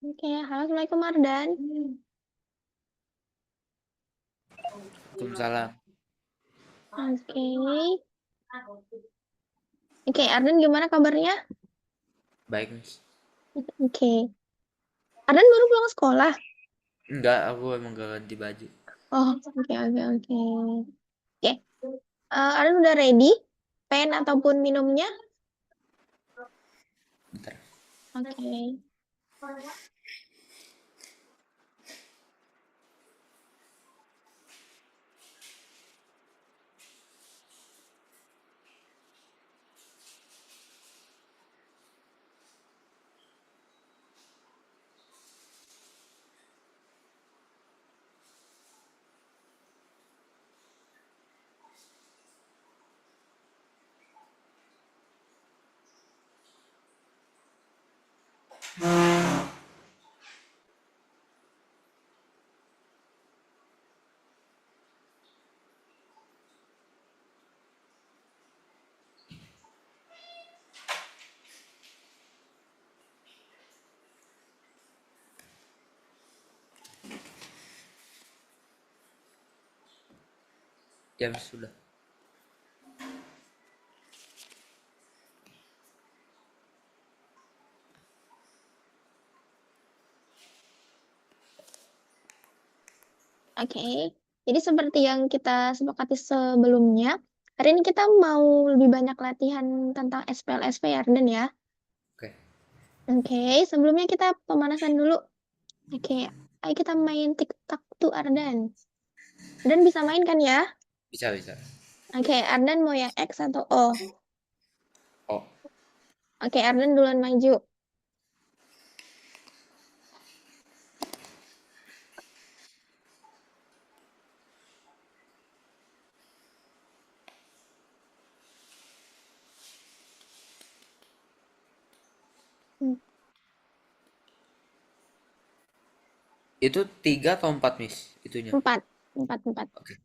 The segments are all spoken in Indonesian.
Oke, halo, Assalamualaikum Ardan. Waalaikumsalam. Oke, oke, Ardan gimana kabarnya? Baik, Mas. Oke, Ardan baru pulang sekolah. Enggak, aku emang gak ganti baju. Oh, oke, oke, oke. Oke, Ardan udah ready? Pen ataupun minumnya? Bentar. Oke, Ya, sudah. oke. Jadi seperti yang kita sepakati sebelumnya, hari ini kita mau lebih banyak latihan tentang SPLSP ya, Ardan ya. Oke. Oke, sebelumnya kita pemanasan dulu. Oke, ayo kita main TikTok tuh Ardan. Ardan bisa main kan ya? Bisa, bisa. Oke, Ardan mau yang X atau O? Oh, Oke, Ardan duluan maju. Hmm, itu 3 atau 4, Miss? Itunya. Empat, empat, empat. Oke.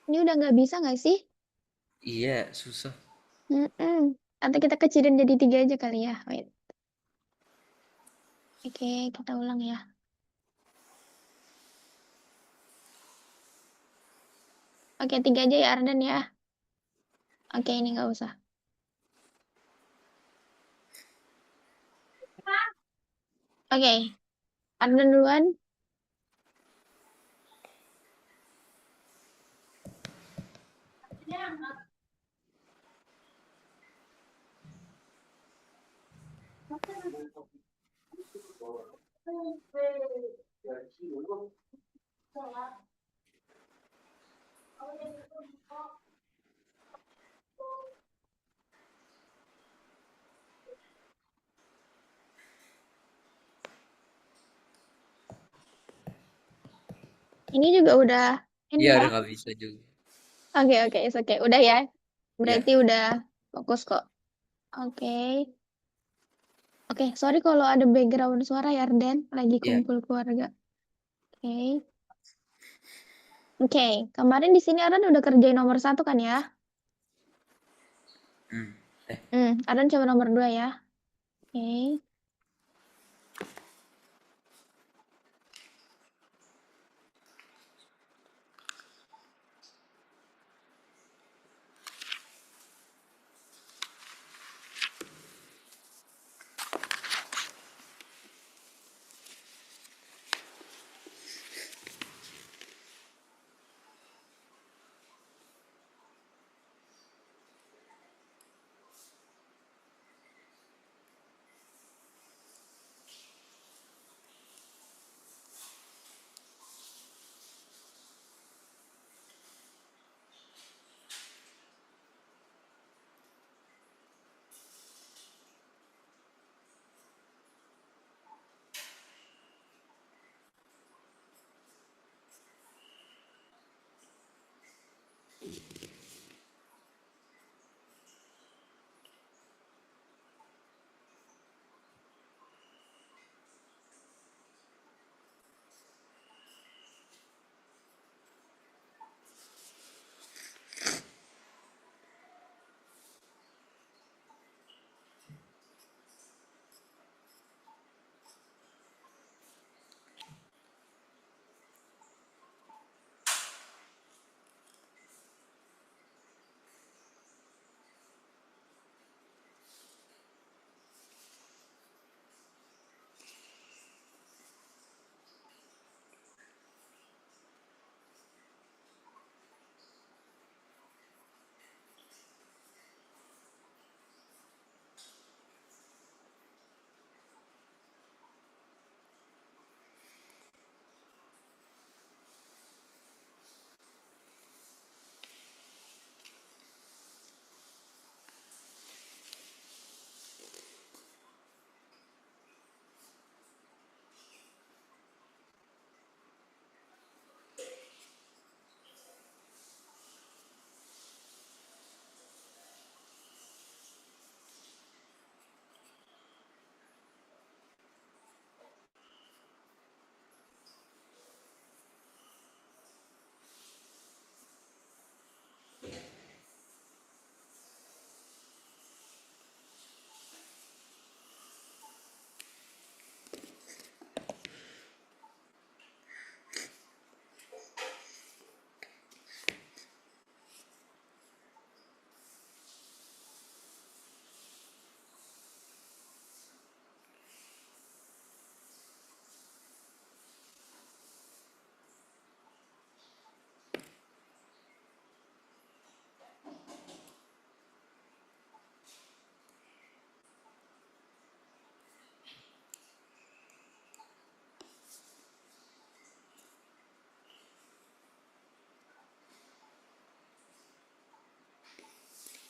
Ini udah nggak bisa nggak sih? Iya, susah. Mm-mm. Atau kita kecilin jadi tiga aja kali ya. Wait. Oke, kita ulang ya. Oke, tiga aja ya Ardan ya. Oke, ini nggak usah. Oke, Ardan duluan. Ini juga udah ini Iya, ya. udah gak bisa juga. Oke, oke, it's okay. Udah ya. Ya, Berarti udah fokus kok. Oke. Oke, sorry kalau ada background suara ya Ardan. Lagi ya. kumpul keluarga. Oke. Oke, kemarin di sini Ardan udah kerjain nomor satu kan ya? Hmm. Eh, Ardan coba nomor dua ya. Oke.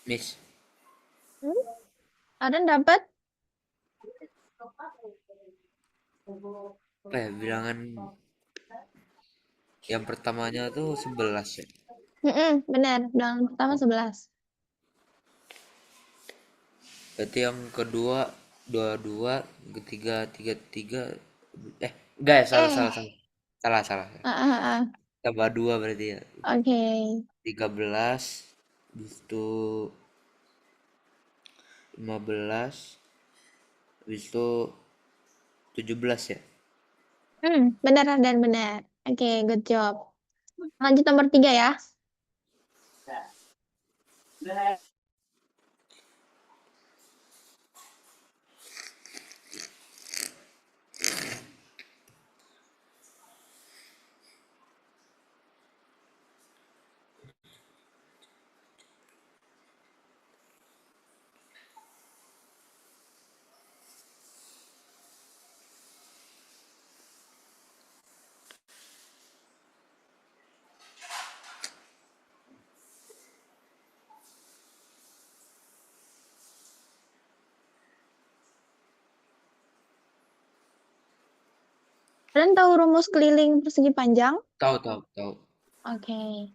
Miss. Hmm? Ardan dapat? Apa ya, bilangan yang pertamanya tuh 11 ya. Benar. Bilangan pertama 11. Berarti yang kedua 22, ketiga 33. Enggak ya, salah salah Eh, salah. Salah salah. Tambah 2 berarti ya. Oke. 13, habis itu 15, habis itu 17 ya. Benar dan benar. Oke, good job. Lanjut nomor 3 ya. Kalian tahu rumus keliling persegi panjang? Tahu tahu tahu. Oke.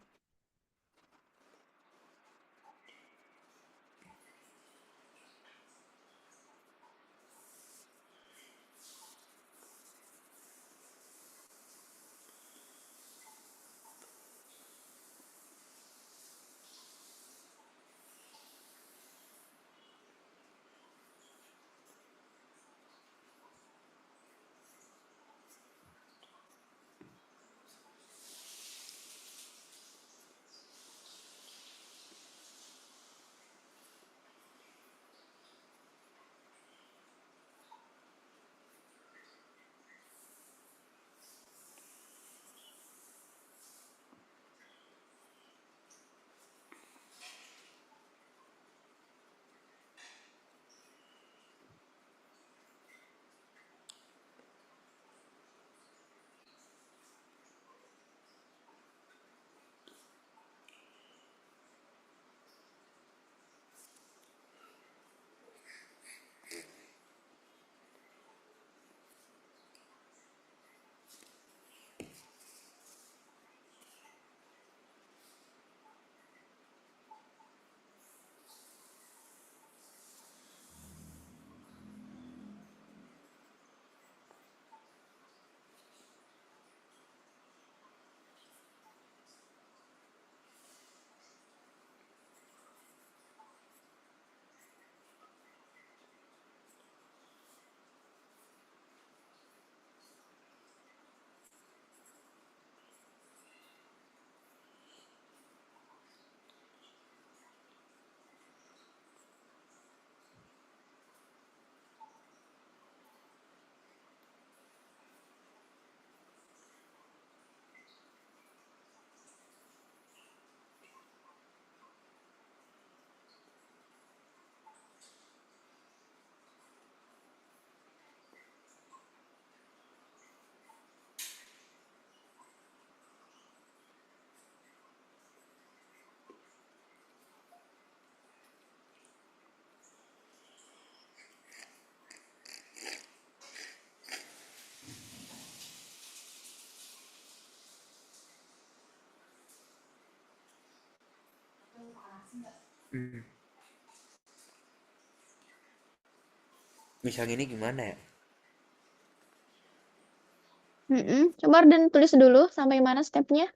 Hmm. Misalnya ini gimana ya? Coba Ardan tulis dulu sampai mana stepnya.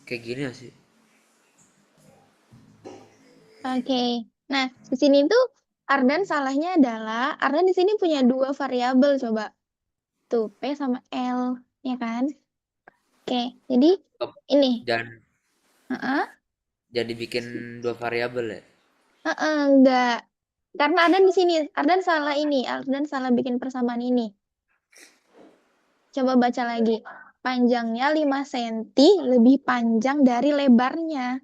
Kayak gini gak sih? Oke. Nah, di sini tuh Ardan salahnya adalah Ardan di sini punya dua variabel coba. Tuh, P sama L, ya kan? Oke, jadi Oh, ini. jangan Heeh. jadi bikin dua variabel ya. Heeh, enggak. Karena Ardan di sini, Ardan salah ini, Ardan salah bikin persamaan ini. Coba baca lagi. Panjangnya 5 cm lebih panjang dari lebarnya.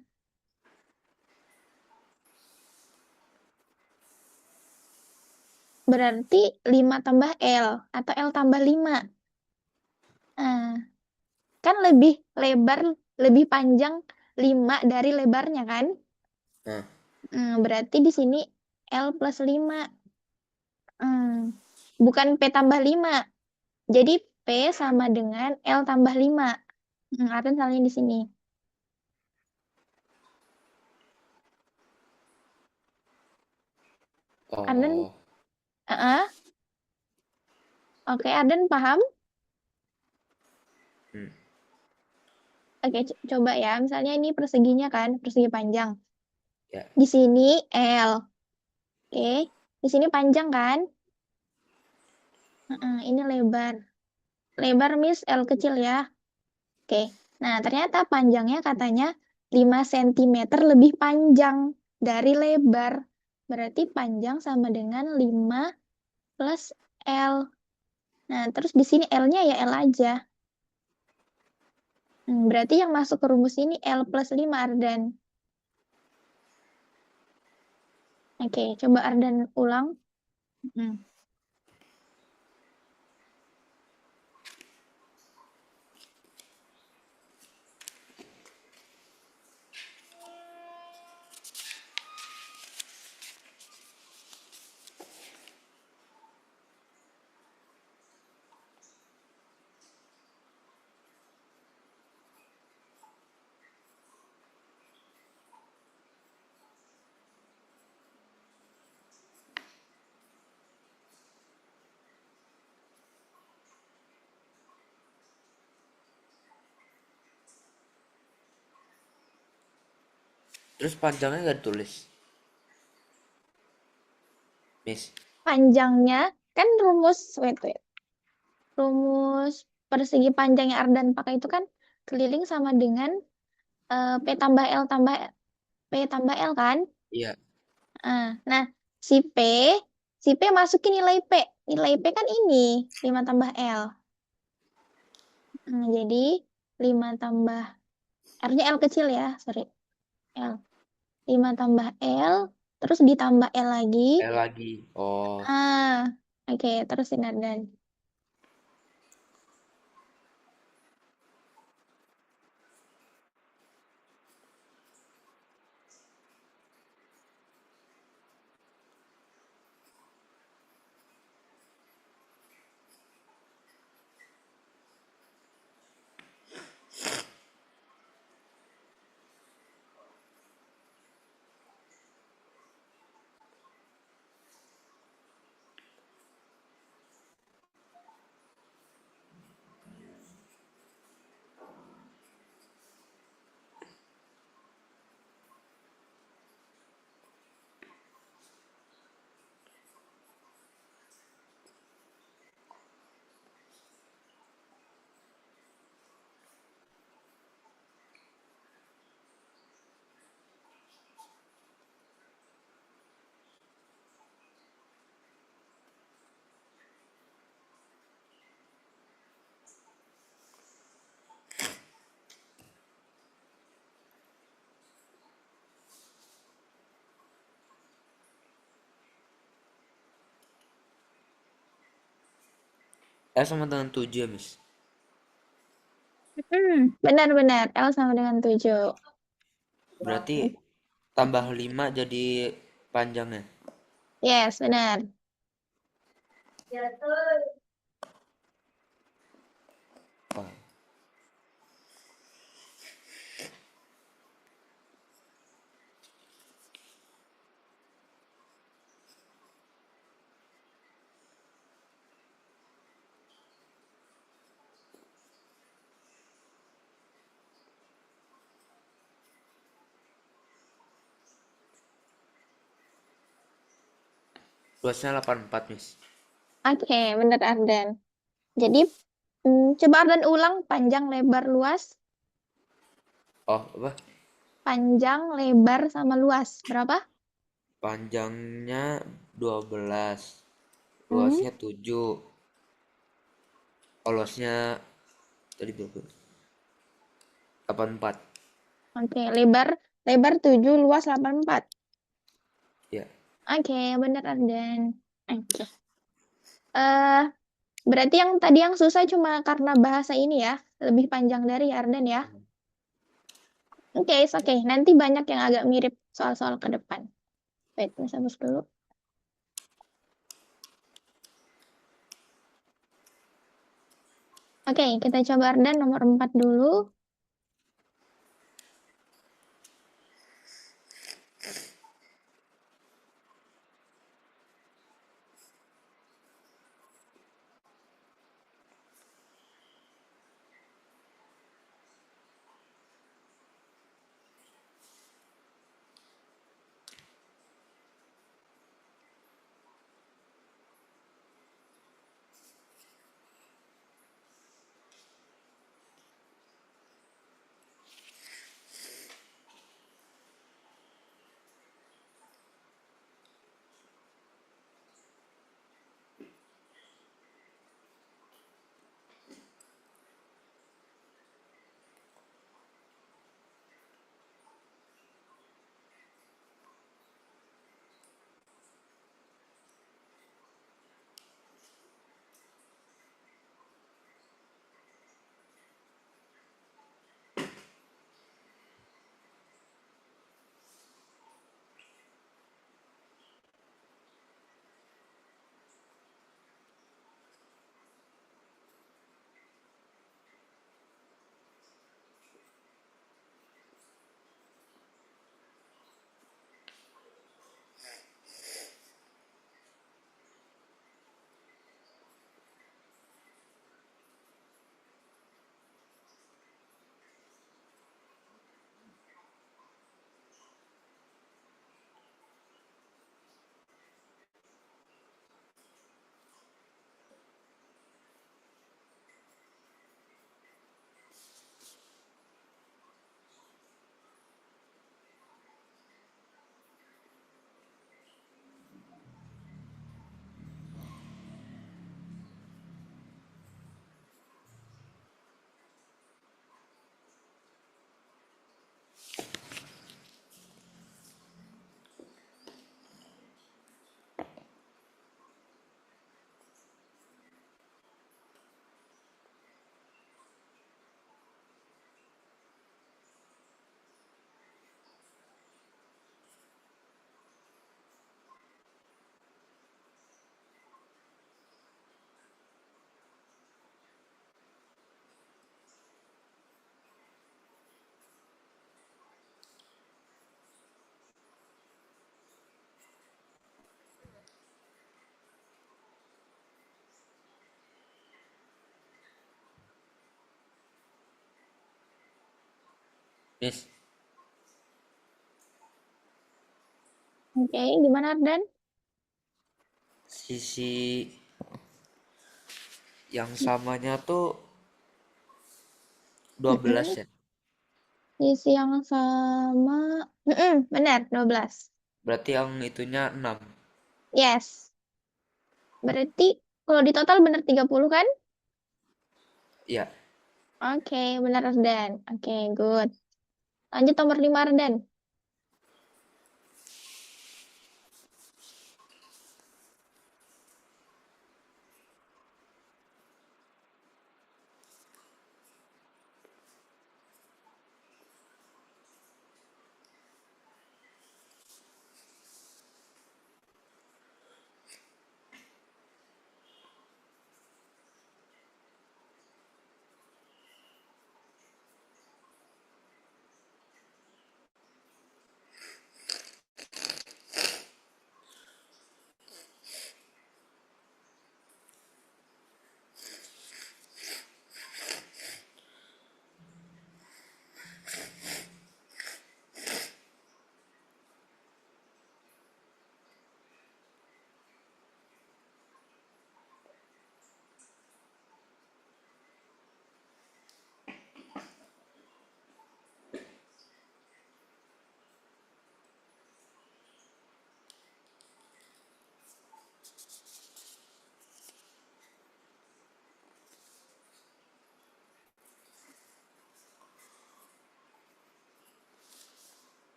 Berarti 5 tambah L atau L tambah 5. Nah, kan lebih lebar, lebih panjang 5 dari lebarnya kan? Nah, Berarti di sini L plus 5. Hmm, bukan P tambah 5. Jadi P sama dengan L tambah 5. Artinya salahnya di sini. Arden, oh, oke, Arden paham? hmm, Oke, coba ya. Misalnya ini perseginya kan, persegi panjang. ya, Di sini L. Oke, di sini panjang kan? Ini lebar. Lebar Miss L kecil ya. Oke. Nah, ternyata panjangnya katanya 5 cm lebih panjang dari lebar. Berarti panjang sama dengan 5 plus L. Nah, terus di sini L-nya ya L aja. Berarti yang masuk ke rumus ini L plus 5 Ardan. Oke, coba Ardan ulang. Hmm. terus panjangnya nggak ditulis, Miss. Panjangnya kan wait. Rumus persegi panjang yang Ardan pakai itu kan keliling sama dengan P tambah L tambah P tambah L kan? Iya. Nah, si P, si P masukin nilai P. Nilai P kan ini 5 tambah L. Jadi 5 tambah R-nya L kecil ya, sorry. L. 5 tambah L, terus ditambah L lagi. Lagi. Oh, Ah, oke, terusin Ardan. L sama dengan 7 ya, Miss. Benar-benar L sama dengan 7. Berarti tambah 5 jadi panjangnya. Yes, benar. Oh, Luasnya 84, Miss. Oke, bener Ardan. Jadi, coba Ardan ulang panjang, lebar, luas. Oh, apa? Panjang, lebar, sama luas. Berapa? Panjangnya 12, Hmm, luasnya 7. Oh, luasnya tadi berapa? 84. oke, lebar, lebar 7, luas 84. Ya. Oke, bener Ardan. Oke. Eh, berarti yang tadi yang susah cuma karena bahasa ini ya, lebih panjang dari Ardan ya. Oke, oke. Nanti banyak yang agak mirip soal-soal ke depan. Wait, Miss hapus dulu. Oke, kita coba Ardan nomor 4 dulu. Miss, Oke, gimana Ardan? sisi yang samanya tuh 12 Mm-mm. ya. Isi yang sama. Benar, 12. Berarti yang itunya 6. Yes. Berarti kalau di total benar 30 kan? Ya. Oke, benar Ardan. Oke, good. Lanjut nomor 5 Ardan.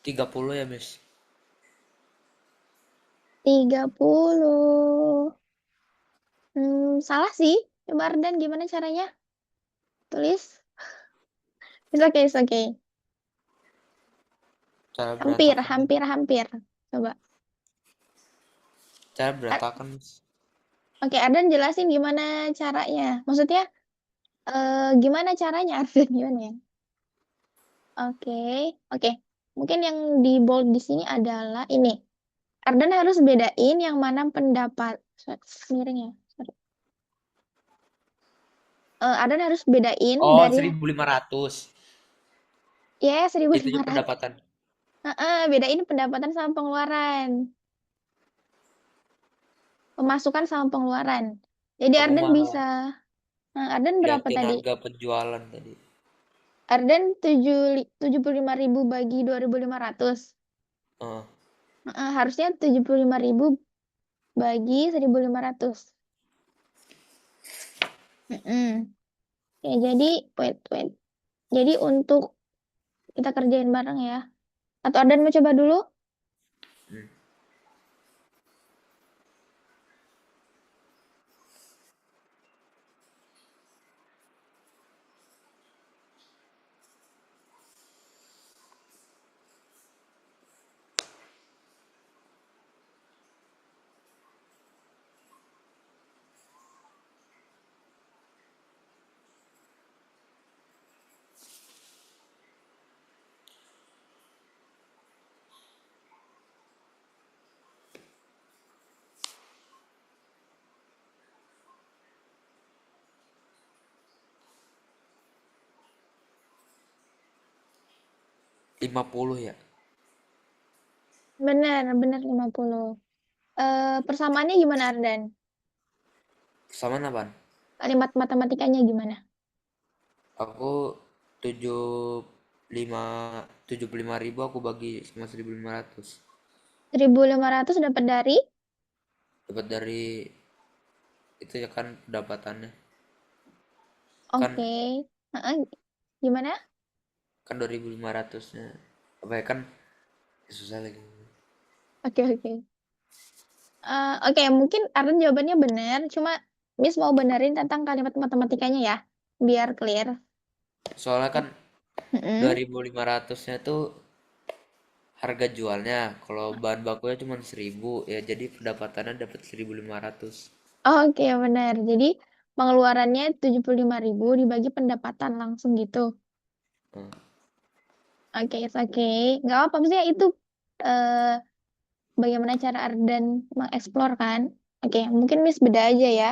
30 ya, Miss. 30. Salah sih. Coba Ardan gimana caranya? Tulis. It's okay, it's okay. Cara Hampir, berantakannya. hampir, hampir. Coba. Cara A- berantakan, Miss. Oke, Ardan jelasin gimana caranya. Maksudnya, gimana caranya Ardan? Gimana ya? Oke, oke. Mungkin yang di bold di sini adalah ini. Ardan harus bedain yang mana pendapat. Miring ya. Sorry. Ardan harus bedain Oh, dari 1.500. ya seribu Itunya lima ratus. pendapatan. Bedain pendapatan sama pengeluaran. Pemasukan sama pengeluaran. Jadi Aku Ardan mah bisa. Ardan berapa liatin tadi? harga penjualan tadi. Ardan 75.000 bagi 2.500. Eh, Harusnya 75.000 bagi 1.500. Ya, jadi wait, wait. Jadi untuk kita kerjain bareng ya. Atau Ardan mau coba dulu? hmm. 50 ya. Benar, benar 50. Persamaannya gimana Ardan? Sama apaan? Kalimat matematikanya gimana? Aku 75 75.000 aku bagi sama 1.500. 1.500 dapat dari? Dapat dari itu ya kan pendapatannya. Kan Oke. Heeh, gimana? kan 2.500-nya. Apa ya kan susah lagi. Oke, oke. Oke, mungkin Ardan jawabannya benar, cuma Miss mau benerin tentang kalimat matematikanya ya, biar clear. Soalnya kan Mm-mm. 2.500-nya tuh harga jualnya. Kalau bahan bakunya cuma 1.000 ya jadi pendapatannya dapat 1.500. Oke, benar. Jadi pengeluarannya 75.000 dibagi pendapatan langsung gitu. Hmm. Oke, oke. Nggak apa-apa, maksudnya itu eh, bagaimana cara Ardan mengeksplor kan. Oke, mungkin Miss beda aja ya.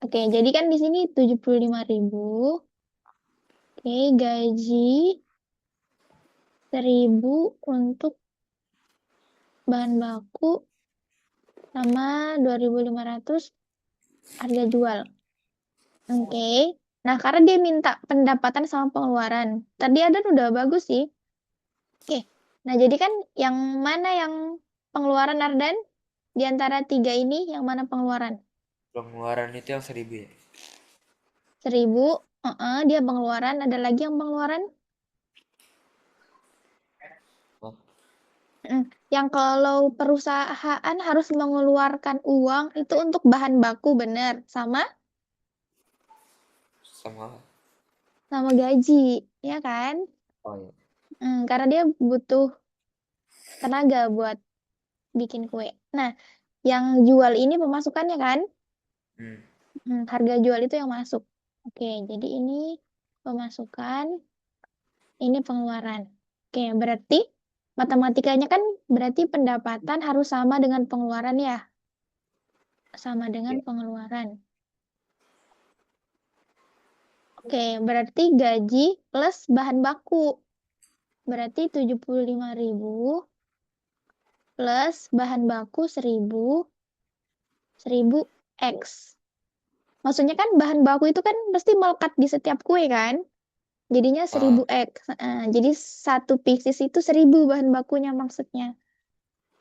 Oke, jadi kan di sini 75.000. Oke, gaji 1.000 untuk bahan baku sama 2.500 harga jual. Oke. Nah, karena dia minta pendapatan sama pengeluaran. Tadi Adan udah bagus sih. Oke. Nah, jadi kan yang mana yang pengeluaran Ardan? Di antara tiga ini, yang mana pengeluaran? Pengeluaran itu yang 1.000 ya. 1.000, dia pengeluaran. Ada lagi yang pengeluaran? Oh, Yang kalau perusahaan harus mengeluarkan uang itu untuk bahan baku, bener. Sama? sama. Sama gaji, ya kan? Oh ya. Karena dia butuh tenaga buat bikin kue. Nah, yang jual ini pemasukannya kan? Hmm. Harga jual itu yang masuk. Oke, jadi ini pemasukan, ini pengeluaran. Oke, berarti matematikanya kan berarti pendapatan harus sama dengan pengeluaran ya? Sama dengan Ya. pengeluaran. Oke, berarti gaji plus bahan baku. Berarti 75.000 plus bahan baku 1.000 X. Maksudnya kan bahan baku itu kan pasti melekat di setiap kue kan? Jadinya Ah, 1.000 X. Jadi satu pieces itu 1.000 bahan bakunya maksudnya.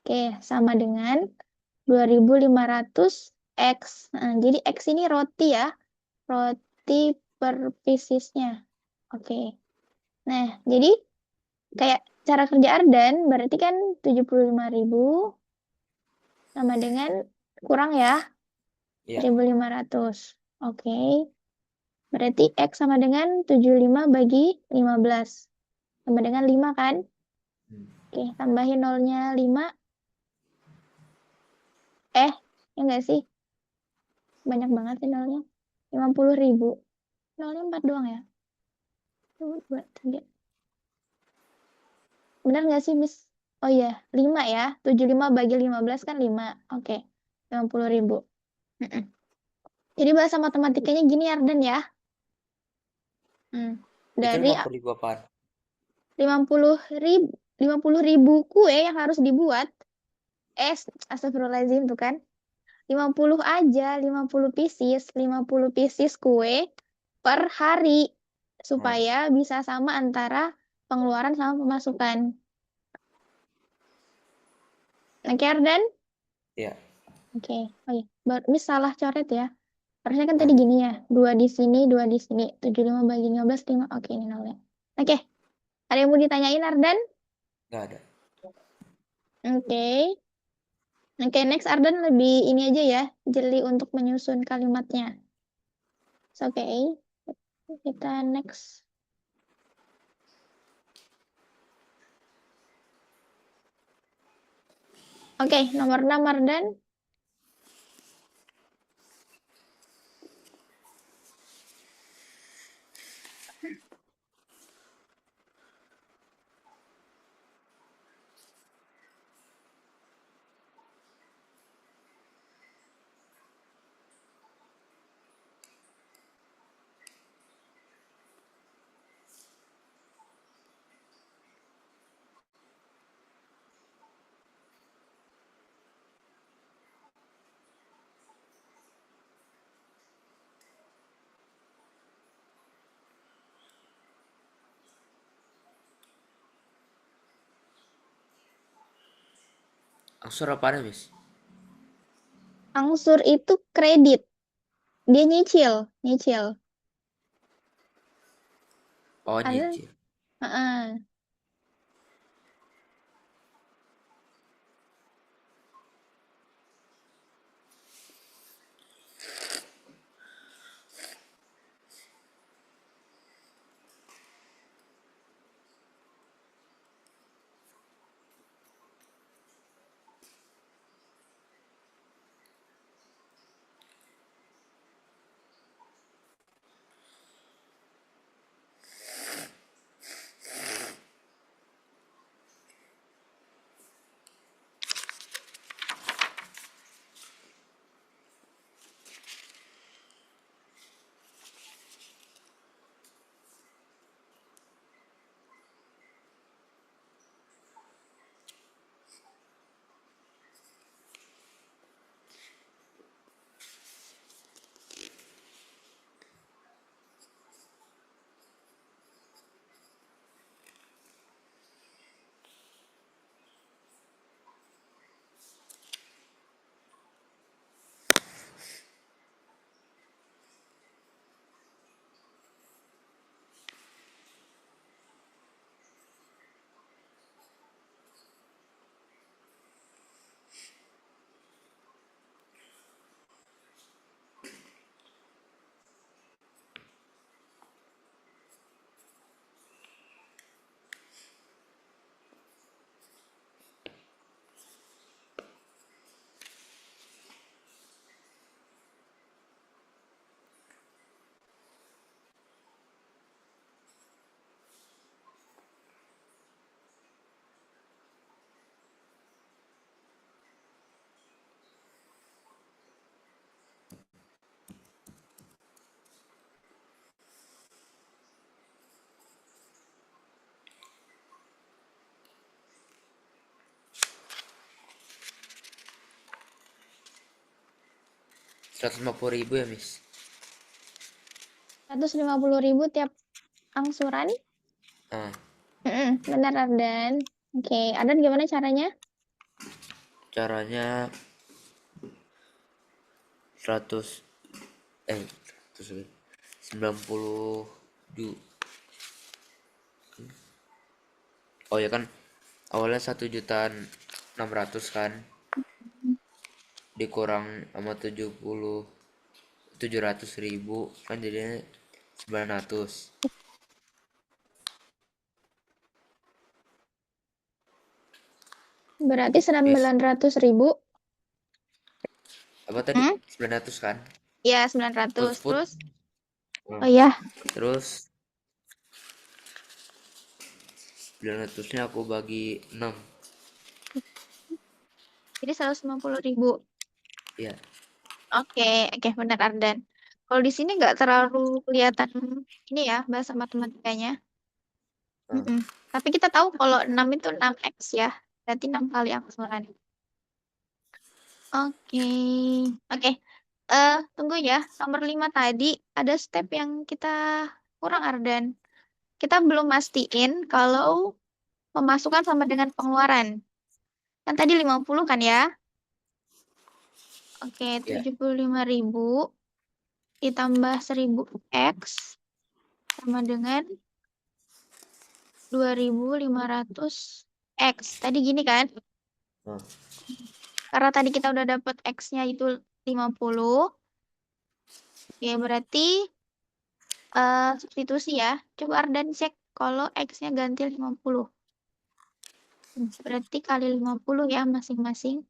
Oke, sama dengan 2.500 X. Jadi X ini roti ya. Roti per piecesnya. Oke. Nah, jadi kayak cara kerja Ardan berarti kan 75.000 sama dengan kurang ya Ya. 1.500. Oke. Berarti X sama dengan 75 bagi 15. Sama dengan 5 kan? Hmm. Oke, tambahin nolnya 5. Ya enggak sih? Banyak banget sih nolnya. 50.000. Nolnya 4 doang ya? 1, 2, 3. Benar nggak sih, Miss? Oh iya, 5 ya. 75 bagi 15 kan 5. Oke, 50.000. Mm-mm. Jadi bahasa matematikanya gini, Arden ya. Hmm. Itu Dari 50.000 apaan? 50.000, 50.000 kue yang harus dibuat. Astagfirullahaladzim tuh kan. 50 aja, 50 pieces kue per hari. Hmm. Supaya bisa sama antara pengeluaran sama pemasukan. Oke, Arden? Ya. Oke. Oh iya, Miss salah coret ya. Harusnya kan tadi Hmm. gini ya. 2 di sini, 2 di sini. 75 bagi 15, 5. Oke, ini nolnya. Oke. Ada yang mau ditanyain, Ardan? Nggak ada. Oke. Oke, next Ardan lebih ini aja ya. Jeli untuk menyusun kalimatnya. Oke. Kita next. Oke, nomor 6 Ardan. Angsur apaan ya, Miss? Angsur itu kredit. Dia nyicil. Nyicil. Oh, Ada? nyicil. Heeh. Rp150.000 ya, Miss? 150.000 tiap angsuran. Ah, Benar, Ardan. Oke, Ardan gimana caranya? caranya 100 100 90 du Oh ya kan, awalnya 1.600.000 kan, dikurang sama 700.000 kan jadinya 900. Berarti Terus 900.000. apa tadi, Hmm? 900 kan, Ya, 900. put. Terus, Hmm. oh ya, Terus 900-nya aku bagi 6. jadi 150.000. Ya. Oke, oke, benar Ardan. Kalau di sini nggak terlalu kelihatan ini ya, bahasa matematikanya. Hmm. Mm-mm. Tapi kita tahu kalau 6 itu 6x ya. Berarti 6 kali akselerasi. Oke. Oke. Tunggu ya. Nomor 5 tadi ada step yang kita kurang, Ardan. Kita belum mastiin kalau pemasukan sama dengan pengeluaran. Kan tadi 50 kan ya? Oke, Ya. 75.000 ditambah 1.000x sama dengan 2.500x. Tadi gini kan? Hmm. Karena tadi kita udah dapet x-nya itu 50. Ya, berarti substitusi ya. Coba Ardan cek kalau X-nya ganti 50. Berarti kali 50 ya masing-masing.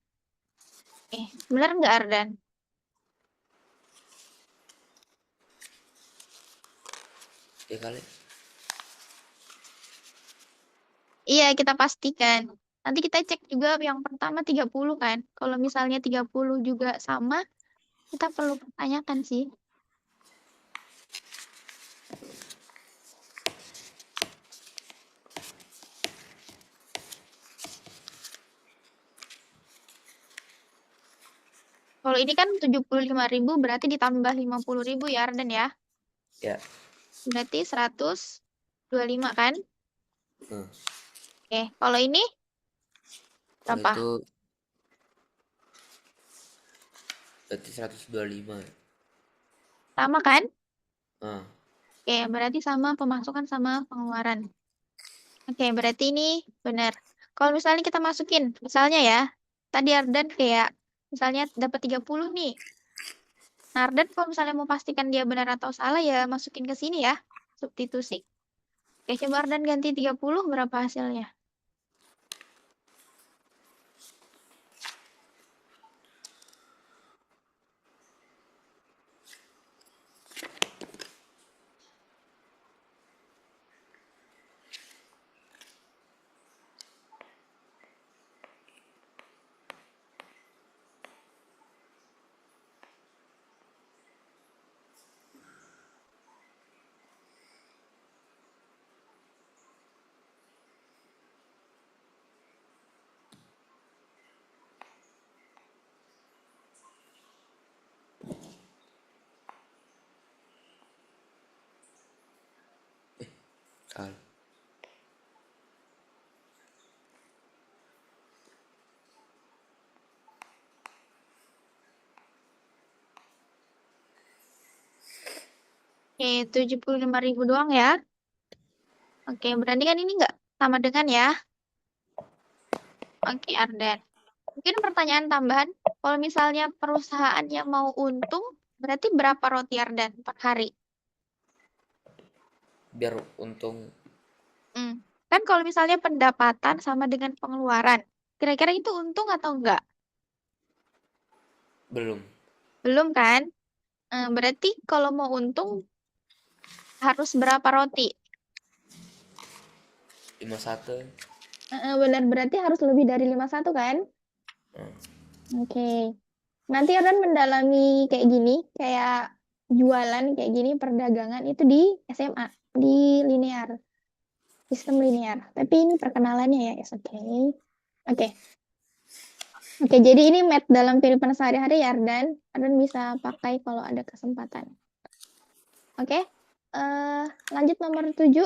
Benar nggak Ardan? Ya kali. Iya, kita pastikan. Nanti kita cek juga yang pertama 30 kan. Kalau misalnya 30 juga sama, kita perlu pertanyakan sih. Kalau ini kan 75.000 berarti ditambah 50.000 ya Ardan ya. Ya. Berarti 125 kan? Hmm. Kalau ini Kalau berapa? itu berarti 125. Sama kan? Hmm. Berarti sama pemasukan sama pengeluaran. Berarti ini benar. Kalau misalnya kita masukin, misalnya ya, tadi Ardan kayak, misalnya dapat 30 nih. Nah, Ardan kalau misalnya mau pastikan dia benar atau salah ya masukin ke sini ya, substitusi. Coba Ardan ganti 30, berapa hasilnya? Salah. Oke, 75.000 doang ya. Berarti kan ini nggak sama dengan ya. Ardan. Mungkin pertanyaan tambahan, kalau misalnya perusahaannya mau untung, berarti berapa roti Ardan per hari? Biar untung. Hmm. Kan kalau misalnya pendapatan sama dengan pengeluaran, kira-kira itu untung atau enggak? Belum. Belum kan? Berarti kalau mau untung harus berapa roti? 51. Benar, berarti harus lebih dari 51 kan? Hmm. Oke. Nanti akan mendalami kayak gini, kayak jualan kayak gini, perdagangan itu di SMA, di linear, sistem linear. Tapi ini perkenalannya ya, yes, oke. Oke. Oke, jadi ini math dalam kehidupan sehari-hari ya, Ardan. Ardan bisa pakai kalau ada kesempatan. Oke, eh lanjut nomor 7.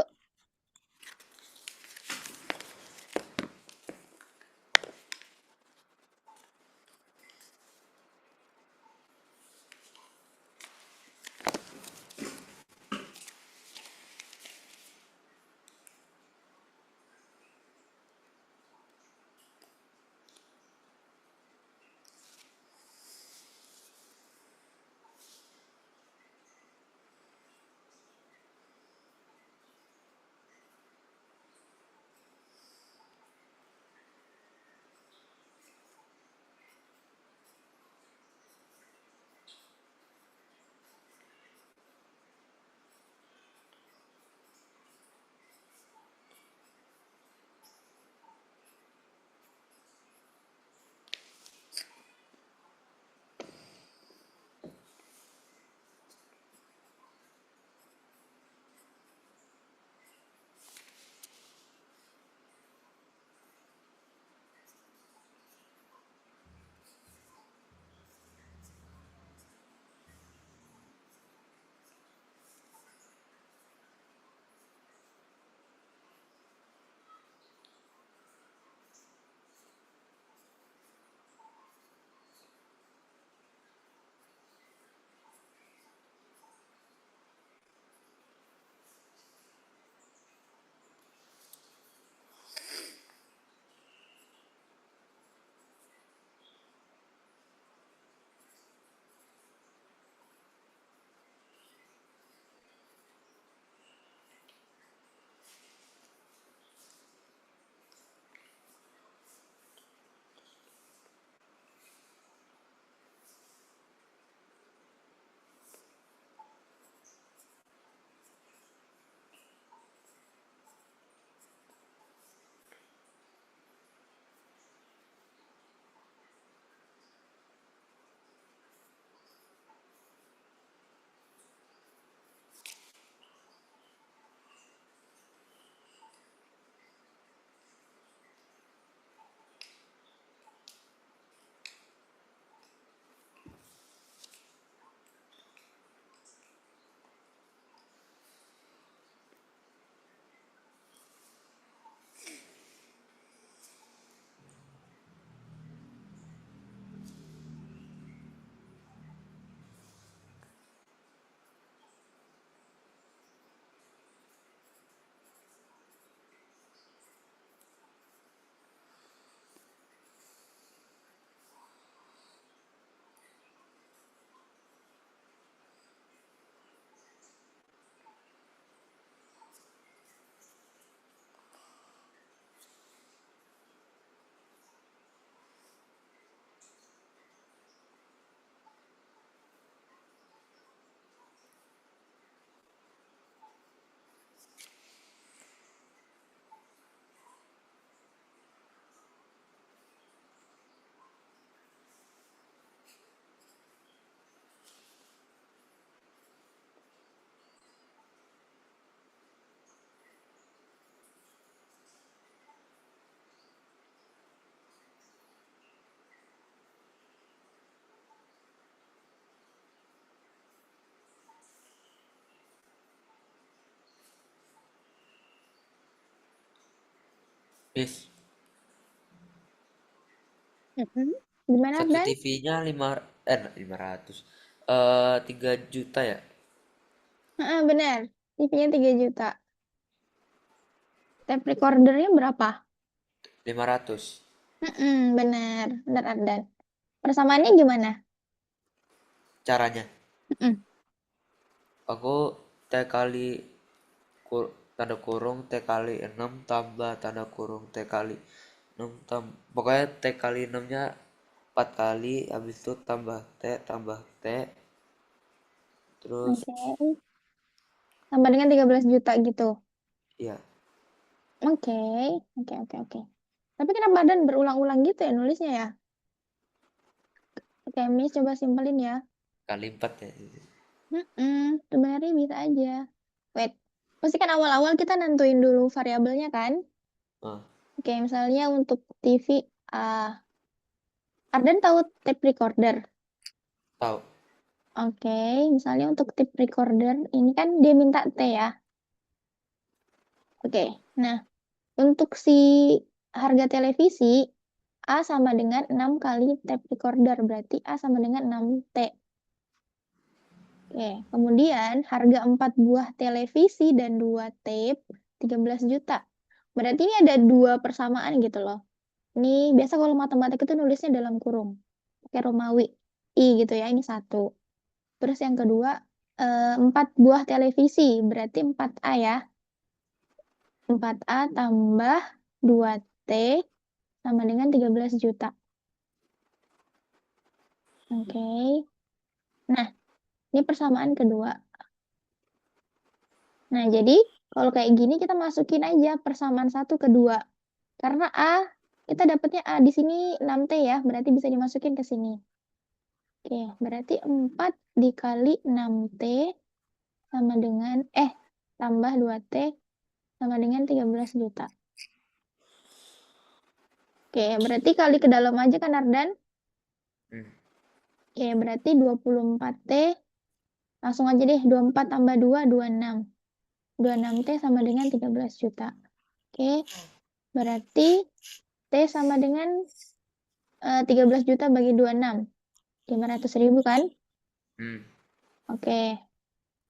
Miss, Mm-mm. Gimana, satu Dan? TV-nya 500. 3 juta ya? Benar. TV-nya 3 juta. Tape recordernya berapa? 500. Benar. Benar, Ardan. Persamaannya gimana? Caranya, Mm-mm. aku T kali tanda kurung T kali 6 tambah tanda kurung T kali 6 pokoknya T kali 6 nya 4 kali, habis itu tambah T terus Oke. Tambah dengan 13 juta gitu. ya Oke. Oke, oke, oke. Tapi kenapa Dan berulang-ulang gitu ya nulisnya ya? Oke, Miss coba simpelin ya. kali 4 ya. Sebenarnya bisa aja. Wait. Pasti kan awal-awal kita nentuin dulu variabelnya kan? Ah, Oke, misalnya untuk TV, Arden tahu tape recorder. tahu. Oke, misalnya untuk tape recorder, ini kan dia minta T ya. Oke, nah untuk si harga televisi, A sama dengan 6 kali tape recorder, berarti A sama dengan 6T. Oke, kemudian harga 4 buah televisi dan 2 tape, 13 juta. Berarti ini ada dua persamaan gitu loh. Ini biasa kalau matematik itu nulisnya dalam kurung. Pakai Romawi. I gitu ya, ini satu. Terus yang kedua, 4 buah televisi, berarti 4A ya. 4A tambah 2T sama dengan 13 juta. Oke. Nah, ini persamaan kedua. Nah, jadi kalau kayak gini kita masukin aja persamaan satu kedua. Karena A, kita dapatnya A di sini 6T ya, berarti bisa dimasukin ke sini. Oke, berarti 4 dikali 6T sama dengan, tambah 2T sama dengan 13 juta. Oke, berarti kali ke dalam aja kan Ardan? Hmm. Oke, berarti 24T, langsung aja deh, 24 tambah 2, 26. 26T sama dengan 13 juta. Oke, berarti T sama dengan 13 juta bagi 26. 500 ribu kan? Hmm. Oke,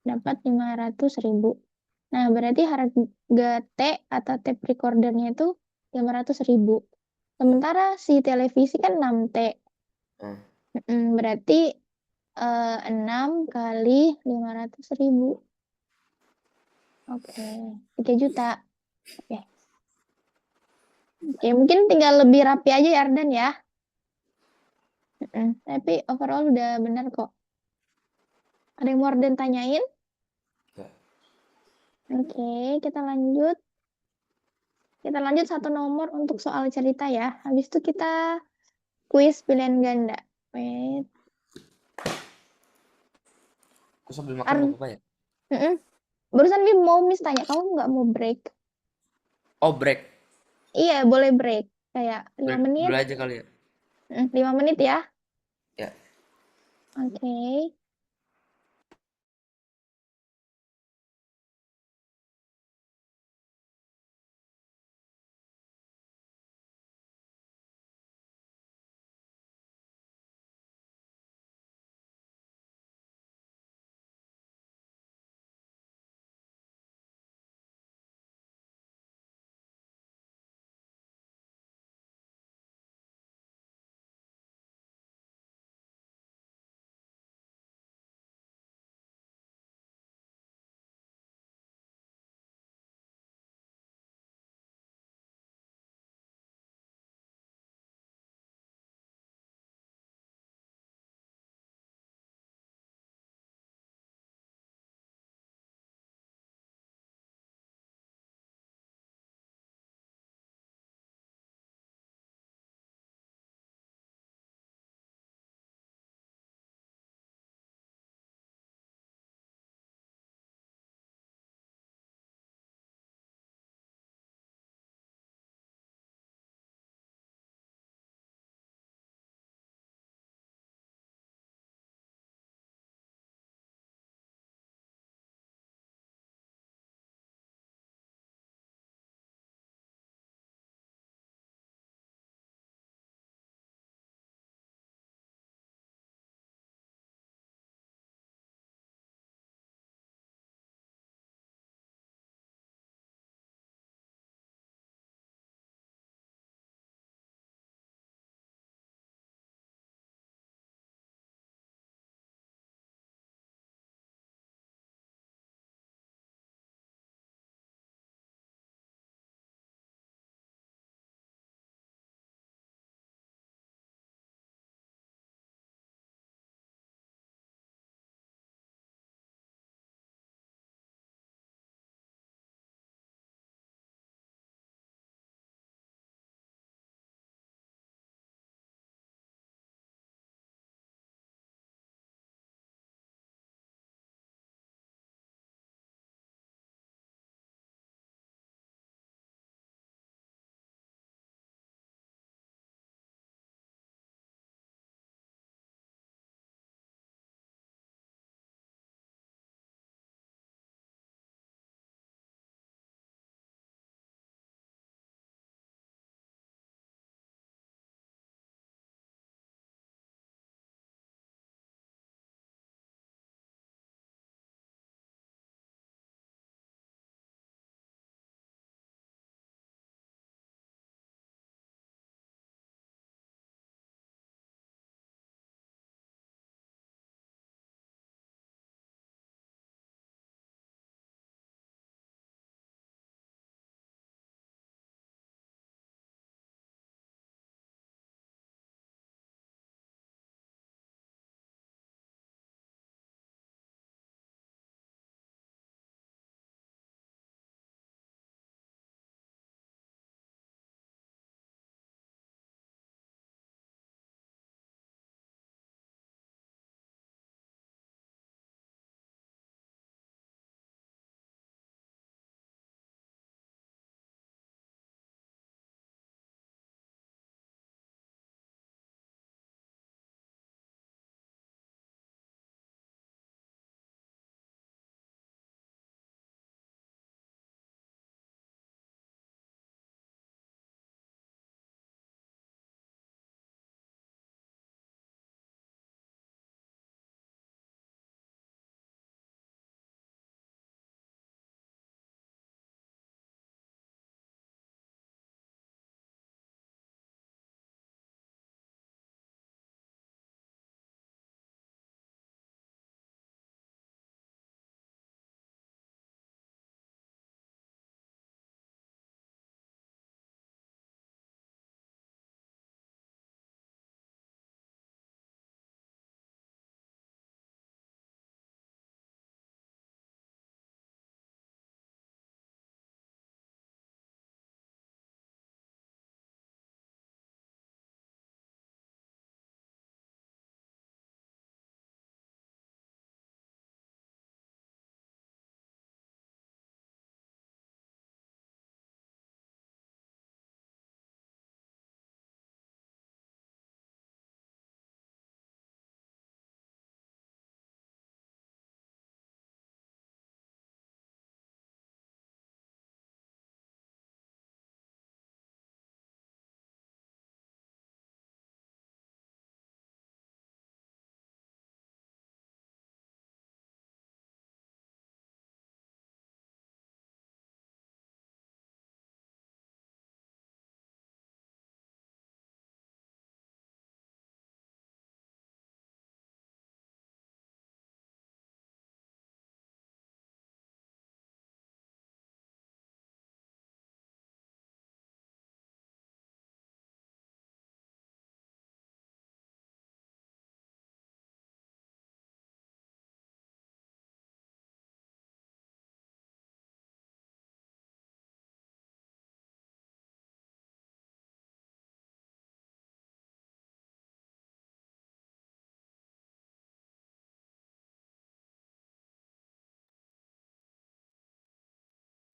dapat 500 ribu. Nah, berarti harga T atau tape recordernya itu 500 ribu. Sementara si televisi kan 6T. Ah. Berarti 6 kali 500 ribu. Oke, 3 juta. Oke. Oke, mungkin tinggal lebih rapi aja ya Ardan ya. Tapi overall udah benar kok. Ada yang mau Ardan tanyain? Ya. Oke, kita lanjut. Kita lanjut satu nomor untuk soal cerita ya. Habis itu kita kuis pilihan ganda. Wait. Aku sambil makan nggak apa-apa ya? Mm-mm. Barusan mau Miss tanya, kamu nggak mau break? Oh, break. Iya, boleh break. Kayak 5 Break menit. dulu aja kali ya. 5 menit ya. Ya. Oke.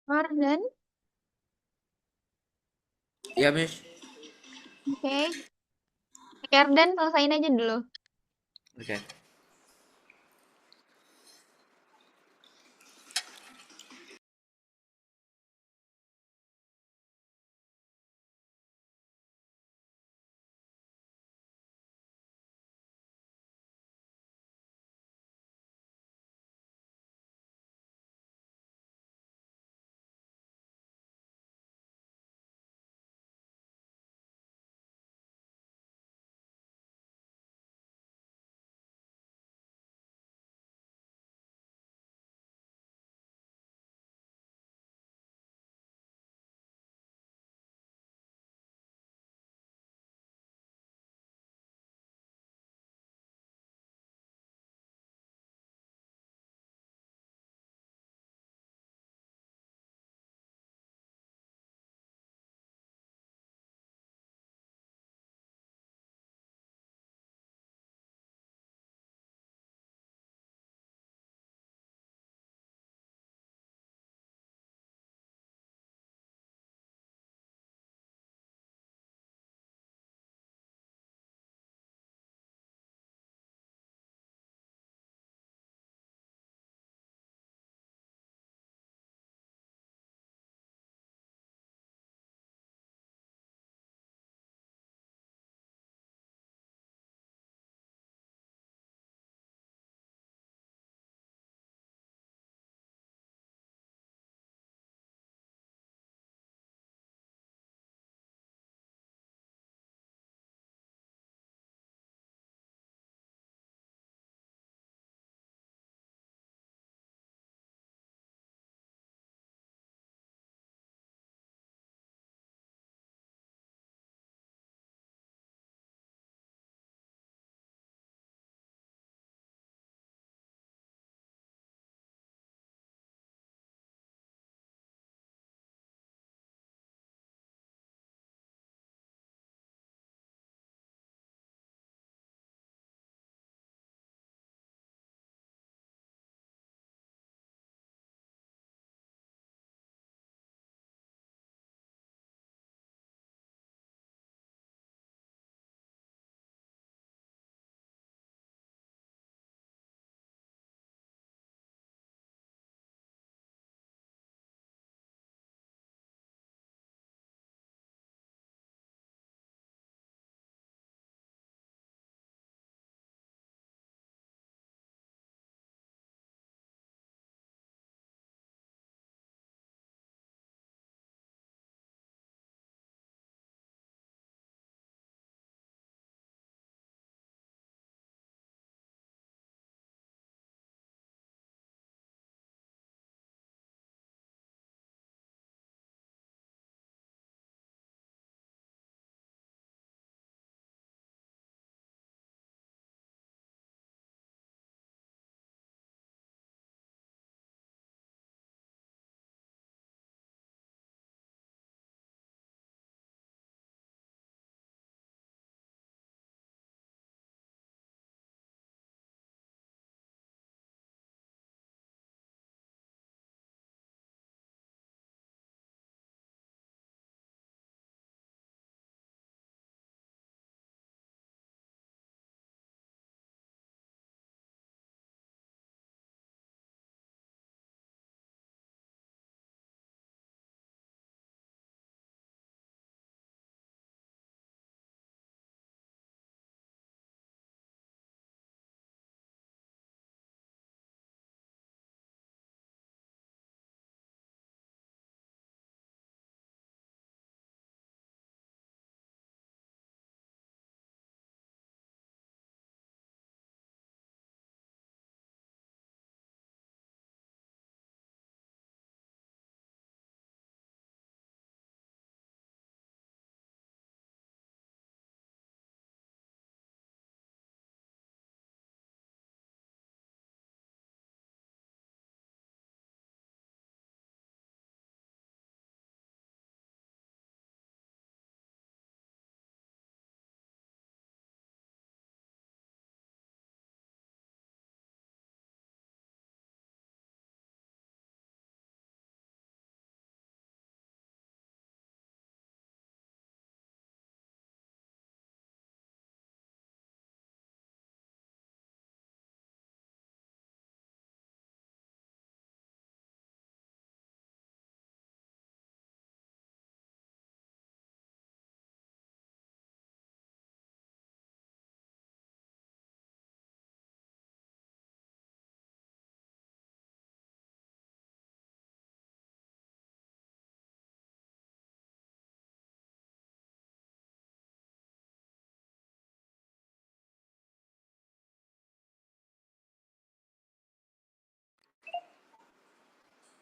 Wardan, Ya, Miss. oke. Yardan, selesain aja dulu. Oke.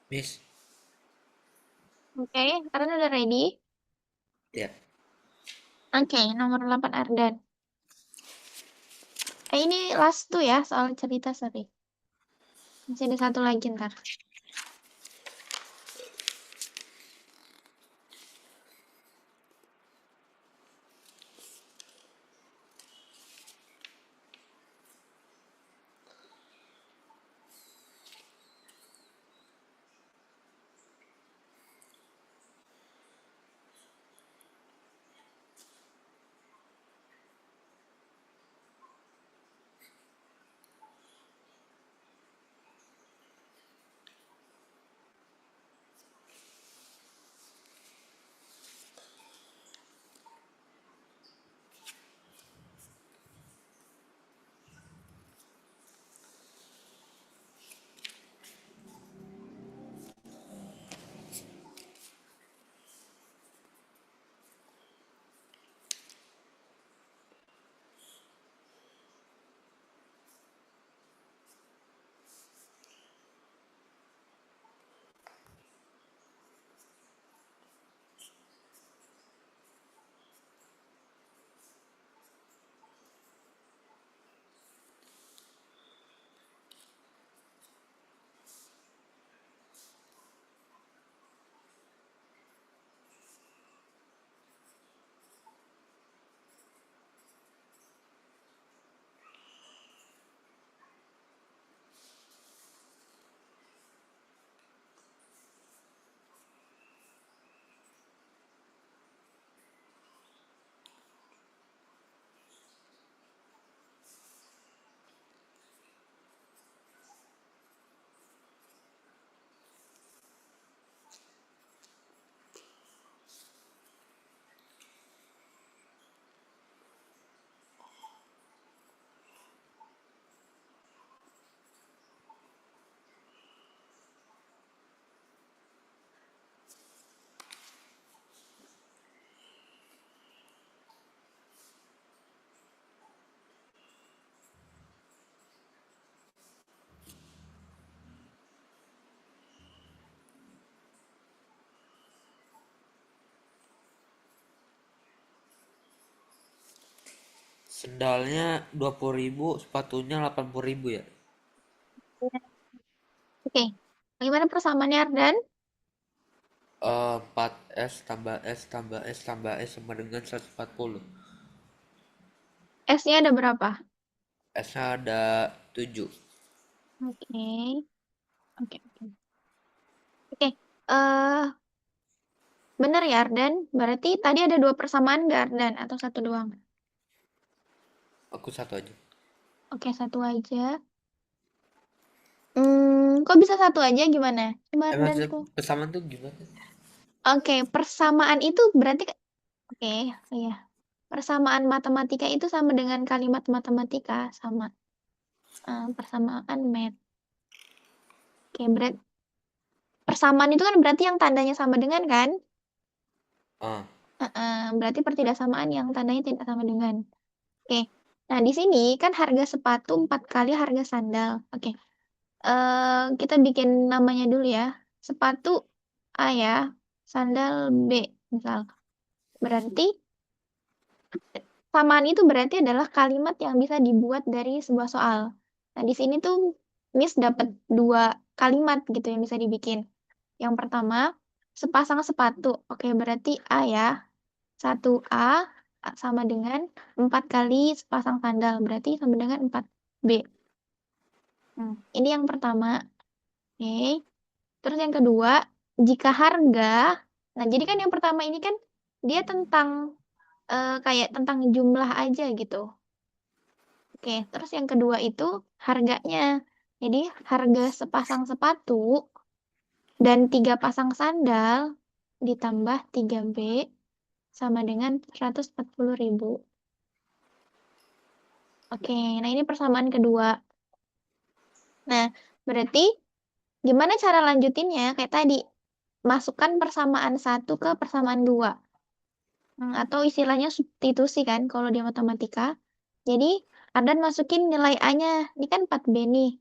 Miss. Oke, karena udah ready. Ya. Oke, nomor 8 Ardan. Ini last tuh ya soal cerita, sorry. Masih ada satu lagi ntar. Sendalnya 20.000, sepatunya 80.000 ya. Oke, bagaimana persamaannya Ardan? 4S tambah S tambah S tambah S sama dengan 140. S-nya ada berapa? S-nya ada 7. Oke, oke, oke. Oke, eh bener ya Ardan? Berarti tadi ada dua persamaan nggak Ardan? Atau satu doang? Aku satu aja. Oke, satu aja. Kok bisa satu aja gimana? Coba Ardan Maksudnya tuh. persamaan tuh gimana? Oke, persamaan itu berarti oke, iya. Persamaan matematika itu sama dengan kalimat matematika sama persamaan math. Oke, persamaan itu kan berarti yang tandanya sama dengan kan? Ah, Berarti pertidaksamaan yang tandanya tidak sama dengan. Oke. Nah, di sini kan harga sepatu 4 kali harga sandal. Oke. Kita bikin namanya dulu ya. Sepatu A ya, sandal B misal. Berarti samaan itu berarti adalah kalimat yang bisa dibuat dari sebuah soal. Nah, di sini tuh Miss dapat dua kalimat gitu yang bisa dibikin. Yang pertama, sepasang sepatu. Oke, berarti A ya. 1A sama dengan 4 kali sepasang sandal. Berarti sama dengan 4B. Ini yang pertama. Oke. Terus yang kedua, jika harga. Nah, jadi kan yang pertama ini kan dia tentang kayak tentang jumlah aja gitu. Oke, terus yang kedua itu harganya. Jadi harga sepasang sepatu dan 3 pasang sandal ditambah 3B sama dengan 140.000. Oke, nah ini persamaan kedua. Nah, berarti gimana cara lanjutinnya? Kayak tadi, masukkan persamaan satu ke persamaan dua. Atau istilahnya substitusi kan kalau di matematika. Jadi, Ardan masukin nilai A-nya. Ini kan 4B nih.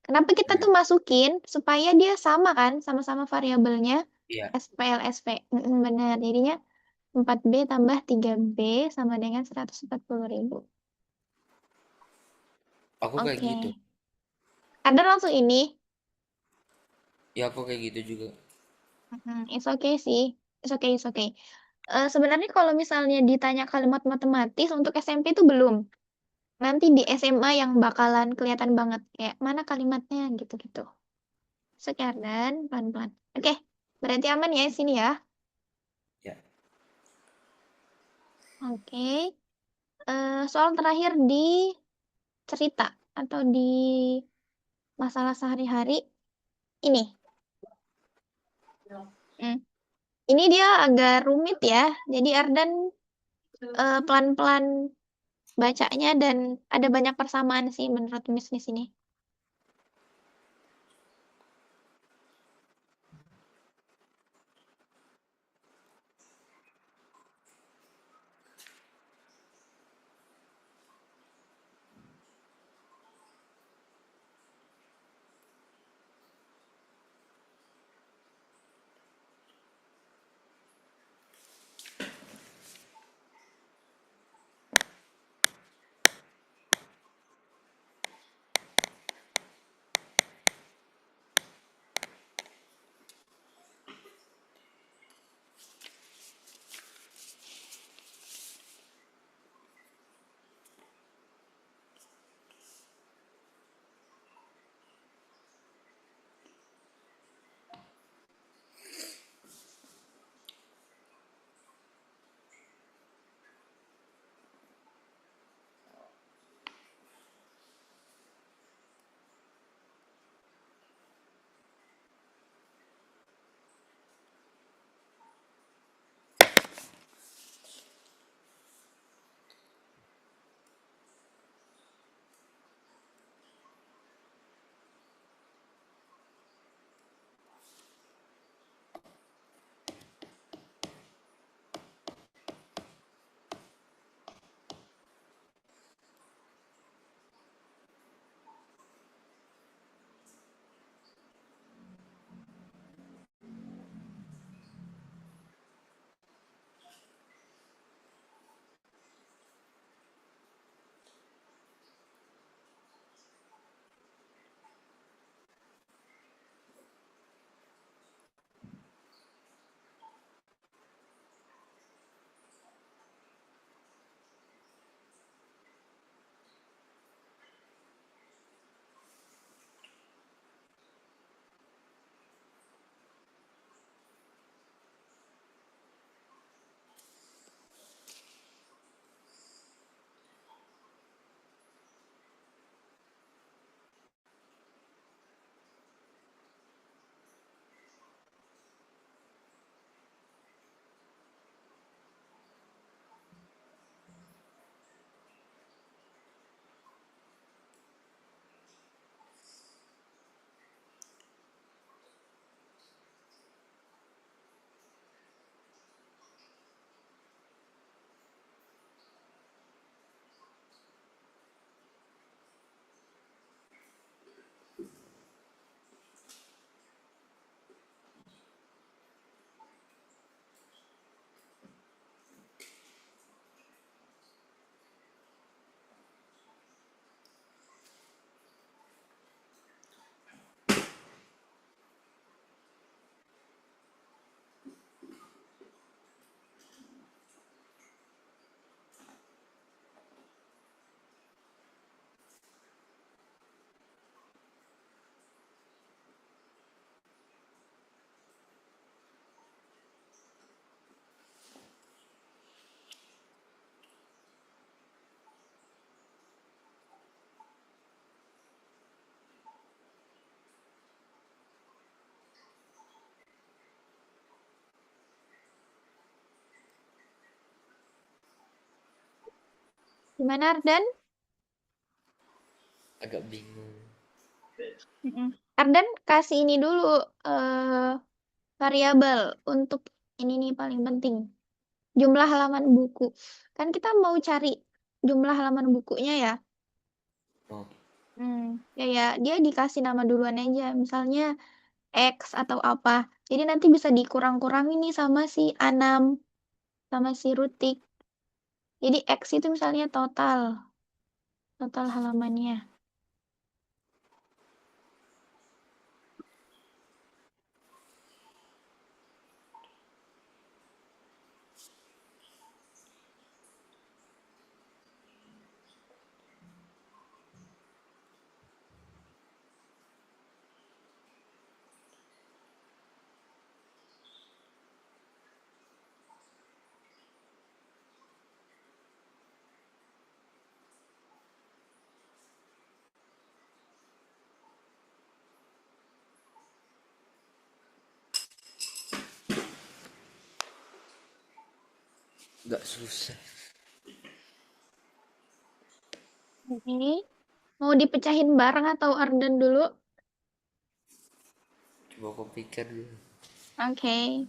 Kenapa kita tuh masukin supaya dia sama kan, sama-sama variabelnya Iya, SPL SP. Bener. Jadinya 4B tambah 3B sama dengan 140.000. aku kayak Oke. gitu. Ada langsung ini. Ya aku kayak gitu juga. It's okay sih. It's okay, it's okay. Sebenarnya kalau misalnya ditanya kalimat matematis untuk SMP itu belum. Nanti di SMA yang bakalan kelihatan banget kayak mana kalimatnya gitu-gitu. Sekarang pelan-pelan. Oke, berarti aman ya sini ya. Ya, Oke. Soal terakhir di cerita atau di masalah sehari-hari ini. Hmm. Ini dia agak rumit ya. Jadi Ardan pelan-pelan bacanya dan ada banyak persamaan sih menurut Miss di sini. Gimana Ardan? agak bingung. Ardan kasih ini dulu variabel untuk ini nih paling penting. Jumlah halaman buku. Kan kita mau cari jumlah halaman bukunya ya. Oh, Ya ya, dia dikasih nama duluan aja. Misalnya X atau apa. Jadi nanti bisa dikurang-kurangin nih sama si Anam, sama si Rutik. Jadi X itu misalnya total halamannya. Nggak susah. Oke. Mau dipecahin bareng atau Ardan dulu? Coba aku pikir dulu. Oke.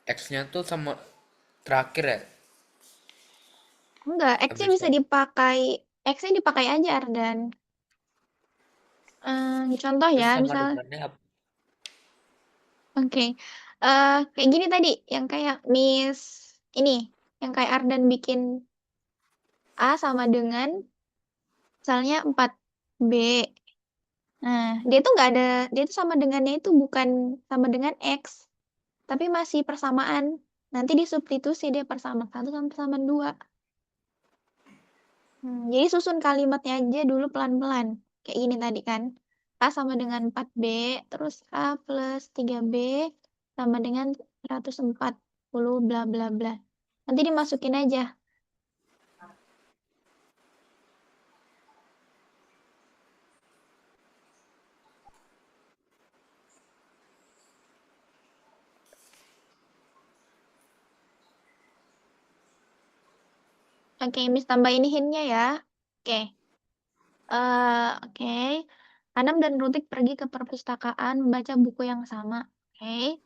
X-nya tuh sama terakhir ya. Enggak, X-nya Habis bisa dipakai. X-nya dipakai aja Ardan. Contoh terus ya, sama misal, depannya oke. Kayak gini tadi, yang kayak Miss ini, yang kayak Ardan bikin A sama dengan misalnya 4B. Nah, dia tuh sama dengannya itu bukan sama dengan X, tapi masih persamaan. Nanti disubstitusi dia persamaan satu sama persamaan dua. Jadi susun kalimatnya aja dulu pelan-pelan. Kayak gini tadi kan. A sama dengan 4B, terus A plus 3B sama dengan 140 bla bla bla. Nanti dimasukin aja. Oke, Miss tambah ini hintnya ya. Oke. Oke. Anam dan Rutik pergi ke perpustakaan membaca buku yang sama. Oke.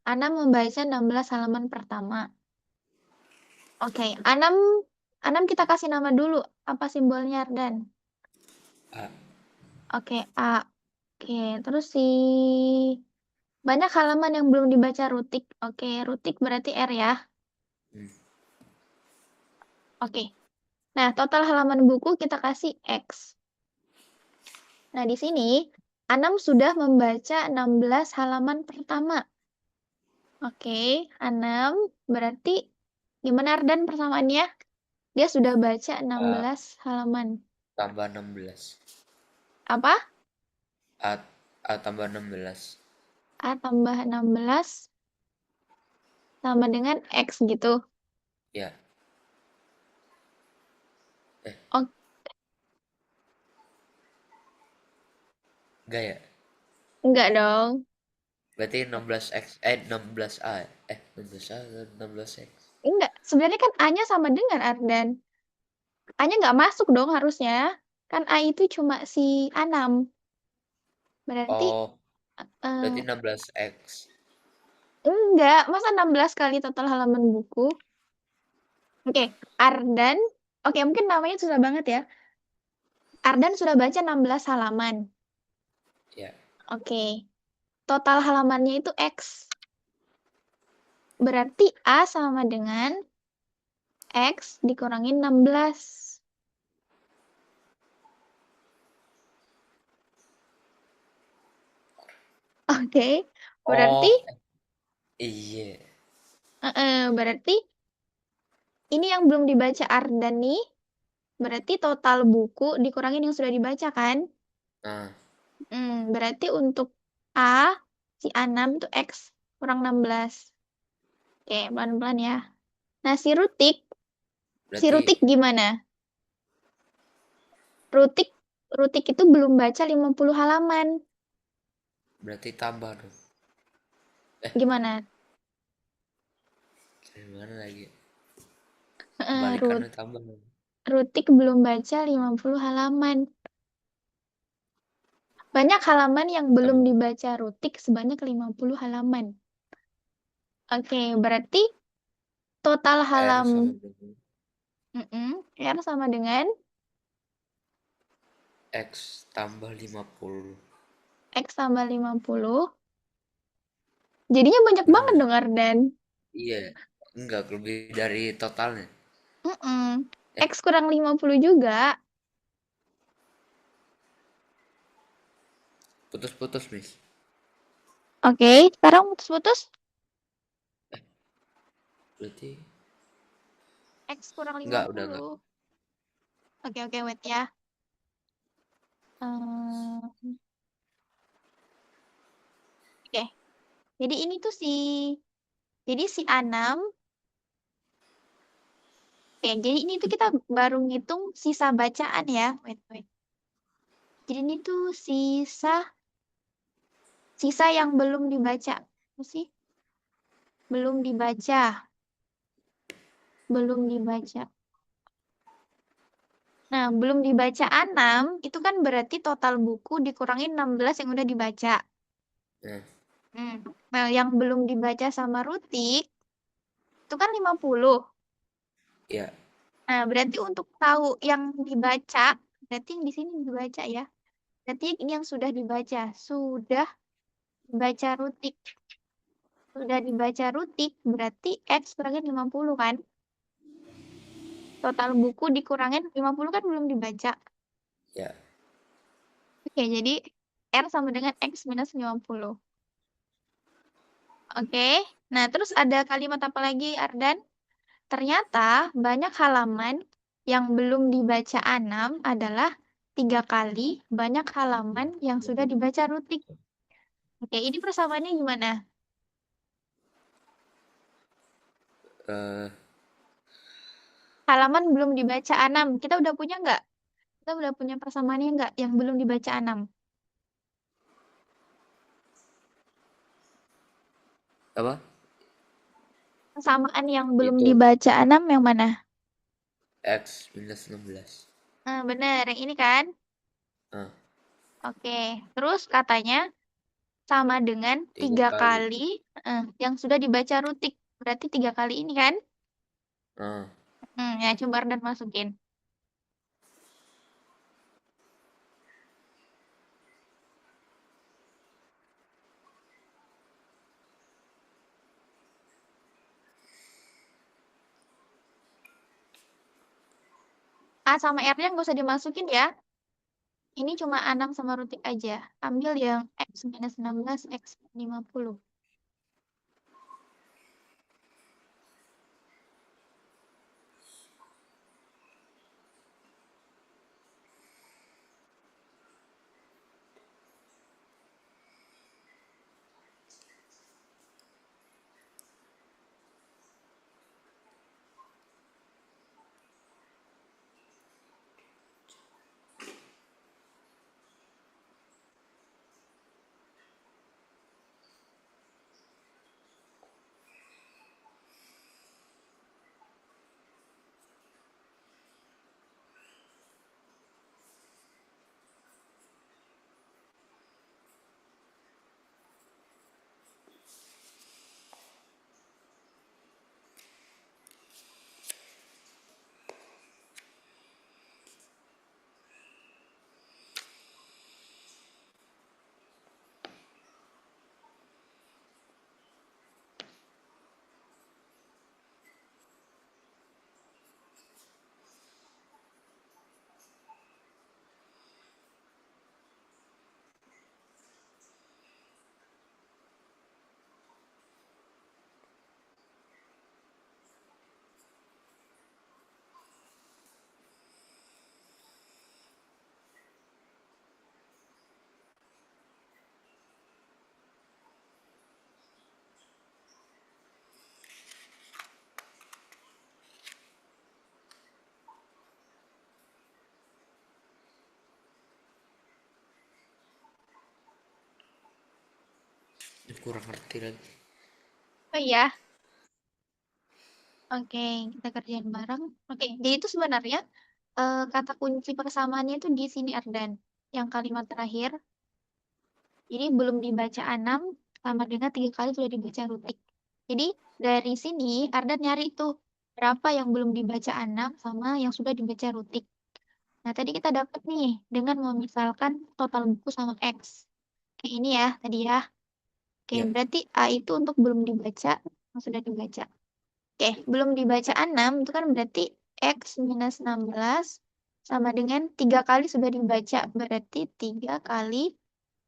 Anam membaca 16 halaman pertama. Oke. Anam kita kasih nama dulu. Apa simbolnya, Ardan? A. Oke, A. Oke, terus banyak halaman yang belum dibaca Rutik. Oke, Rutik berarti R ya. Hmm. Oke. Nah, total halaman buku kita kasih X. Nah, di sini Anam sudah membaca 16 halaman pertama. Oke, Anam berarti gimana Ardan persamaannya? Dia sudah baca A 16 halaman. tambah 16. Apa? A, A tambah 16. A tambah 16 sama dengan X gitu. Ya. Eh, Oh, enggak ya. enggak dong. Berarti 16X 16A ya? 16A atau 16X. Enggak, sebenarnya kan A-nya sama dengan Ardan. A-nya nggak masuk dong harusnya. Kan A itu cuma si Anam. Berarti Oh, eh, berarti 16X. enggak, masa 16 kali total halaman buku? Oke, Ardan. Oke, mungkin namanya susah banget ya. Ardan sudah baca 16 halaman. Ya. Oke, total halamannya itu X. Berarti A sama dengan X dikurangin 16. Oke, berarti Oh, iya. berarti ini yang belum dibaca Ardan nih, berarti total buku dikurangin yang sudah dibaca kan? Nah, Berarti untuk A, si A6 itu X kurang 16. Oke, pelan-pelan ya. Nah, si berarti Rutik gimana? Rutik, Rutik itu belum baca 50 halaman. berarti tambah dong. Gimana? Gimana lagi? Eh, Rut, Kebalikannya tambah dong. Rutik belum baca 50 halaman. Banyak halaman yang belum Tambah dibaca Rutik sebanyak 50 halaman. Oke, berarti total R halam sama dengan R sama dengan X tambah 50. X tambah 50. Jadinya banyak banget Bener. dong, Ardan. Iya. Enggak, lebih dari totalnya. Mm-mm. Eh, X kurang 50 juga. putus-putus, Miss. Oke, sekarang putus-putus. Berarti X kurang lima enggak, udah enggak. puluh. Oke, oke, wait ya. Oke, jadi ini tuh si A6. Oke, jadi ini tuh kita baru ngitung sisa bacaan ya. Wait, wait. Jadi ini tuh sisa yang belum dibaca. Apa sih? Belum dibaca. Belum dibaca. Nah, belum dibaca A6, itu kan berarti total buku dikurangin 16 yang udah dibaca. Nah, Hmm. Nah, yang belum dibaca sama Rutik, itu kan 50. ya, Nah, berarti untuk tahu yang dibaca, berarti yang di sini dibaca ya. Berarti ini yang sudah dibaca. Sudah dibaca Rutik. Sudah dibaca Rutik, berarti X kurangin 50 kan? Total buku dikurangin 50 kan belum dibaca. ya. Oke, jadi R sama dengan X minus 50. Oke, nah terus ada kalimat apa lagi, Ardan? Ternyata banyak halaman yang belum dibaca Anam adalah 3 kali banyak halaman yang sudah dibaca Rutik. Oke, ini persamaannya gimana? Eh, Halaman belum dibaca Anam. Kita udah punya nggak? Kita udah punya persamaannya nggak yang belum dibaca Anam? apa? Persamaan yang belum Itu dibaca Anam yang mana? X minus 16. Bener, yang ini kan? Nah, Oke, terus katanya sama dengan tiga tiga kali. kali yang sudah dibaca Rutik. Berarti 3 kali ini kan? Nah, Ya coba dan masukin. A sama R-nya nggak usah dimasukin ya. Ini cuma A6 sama Rutik aja. Ambil yang X minus 16, X 50. Kurang ngerti lagi. Oh iya, oke, kita kerjain bareng. Oke, jadi itu sebenarnya kata kunci persamaannya itu di sini Ardan. Yang kalimat terakhir, jadi belum dibaca 6 sama dengan 3 kali sudah dibaca Rutik. Jadi dari sini Ardan nyari tuh berapa yang belum dibaca 6 sama yang sudah dibaca Rutik. Nah, tadi kita dapat nih dengan memisalkan total buku sama X. Kayak ini ya, tadi ya. Oke, Ya, berarti A itu untuk belum dibaca, yang sudah dibaca. Oke, belum dibaca 6 itu kan berarti X minus 16 sama dengan 3 kali sudah dibaca. Berarti 3 kali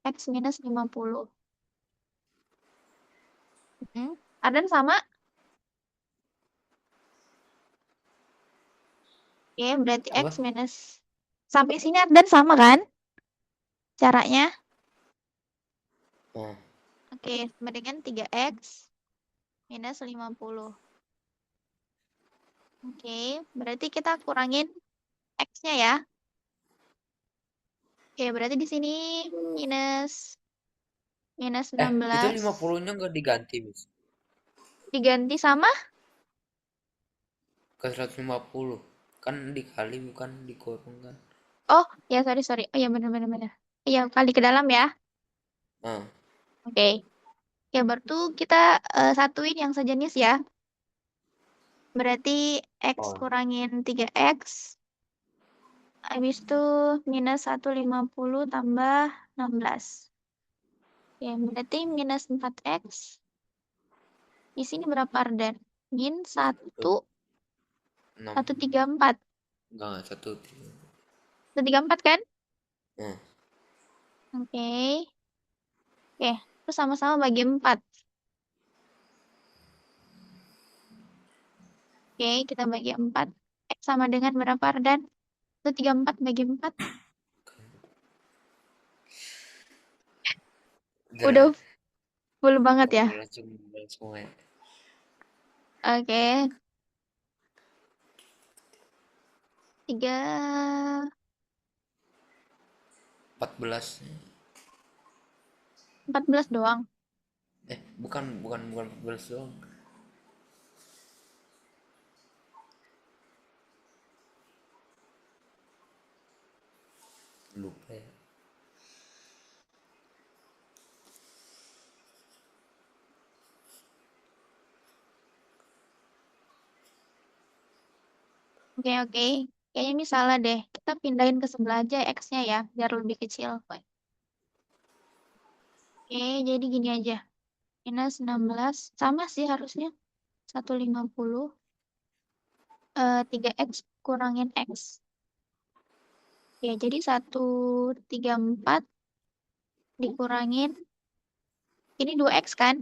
X minus 50. Ardan sama? Oke, berarti X apa? minus. Sampai sini Ardan sama kan? Caranya? Oh, Oke, sama dengan 3X minus 50. Oke, berarti kita kurangin X-nya ya. Oke, berarti di sini minus minus itu 16 50-nya nggak diganti, Miss. diganti sama. Ke 150. Kan dikali bukan dikurung kan. Oh, ya sorry sorry. Oh ya benar benar benar. Iya, kali ke dalam ya. Ah, Oke. Ya, berarti kita satuin yang sejenis ya. Berarti X oh, kurangin 3X. Habis itu minus 150 tambah 16. Ya, berarti minus 4X. Di sini berapa Ardan? Min tuh, 1, 6. 134. Enggak, satu. 134 kan? Hmm. Oke. Oke, terus sama-sama bagi 4. Oke, kita bagi 4. X sama dengan berapa Ardan? 134 bagi 4. Udah, Udah full banget ya. aku langsung bilang semua ya. Oke. 3, 14. 14 doang. Bukan 14 doang. Lupa ya. Oke, oke. Kayaknya ini salah deh. Kita pindahin ke sebelah aja X-nya ya, biar lebih kecil. Oke, jadi gini aja. Minus 16. Sama sih harusnya. 150. 3X kurangin X. Ya, jadi 134 dikurangin. Ini 2X kan?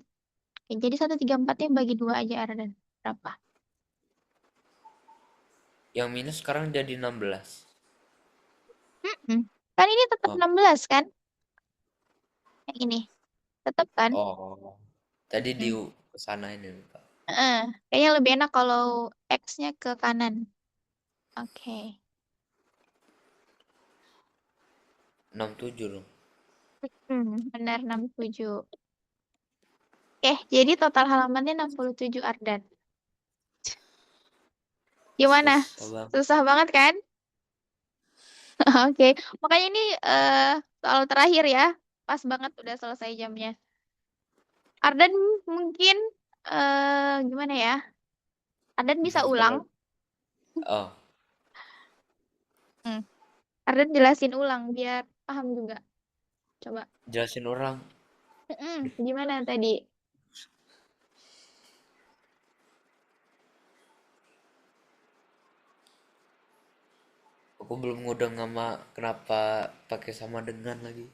Oke, jadi 134-nya bagi 2 aja, Ardan. Berapa? Yang minus sekarang jadi 16. Mm-mm. Kan ini tetap Oh. 16 kan? Yang ini. Tetap kan? Oh. Tadi di Hmm. sana ini, Pak. Kayaknya lebih enak kalau X-nya ke kanan. Oke. 67 dong. Benar 67. Oke, jadi total halamannya 67 Ardan. Gimana? Susah banget. Susah banget kan? Oke, makanya ini soal terakhir ya. Pas banget udah selesai jamnya. Ardan mungkin gimana ya? Ardan bisa ulang. Kalau oh, Hmm. Ardan jelasin ulang biar paham juga. Coba. jelasin orang. Gimana tadi? Aku belum ngudeng sama kenapa pakai sama dengan lagi.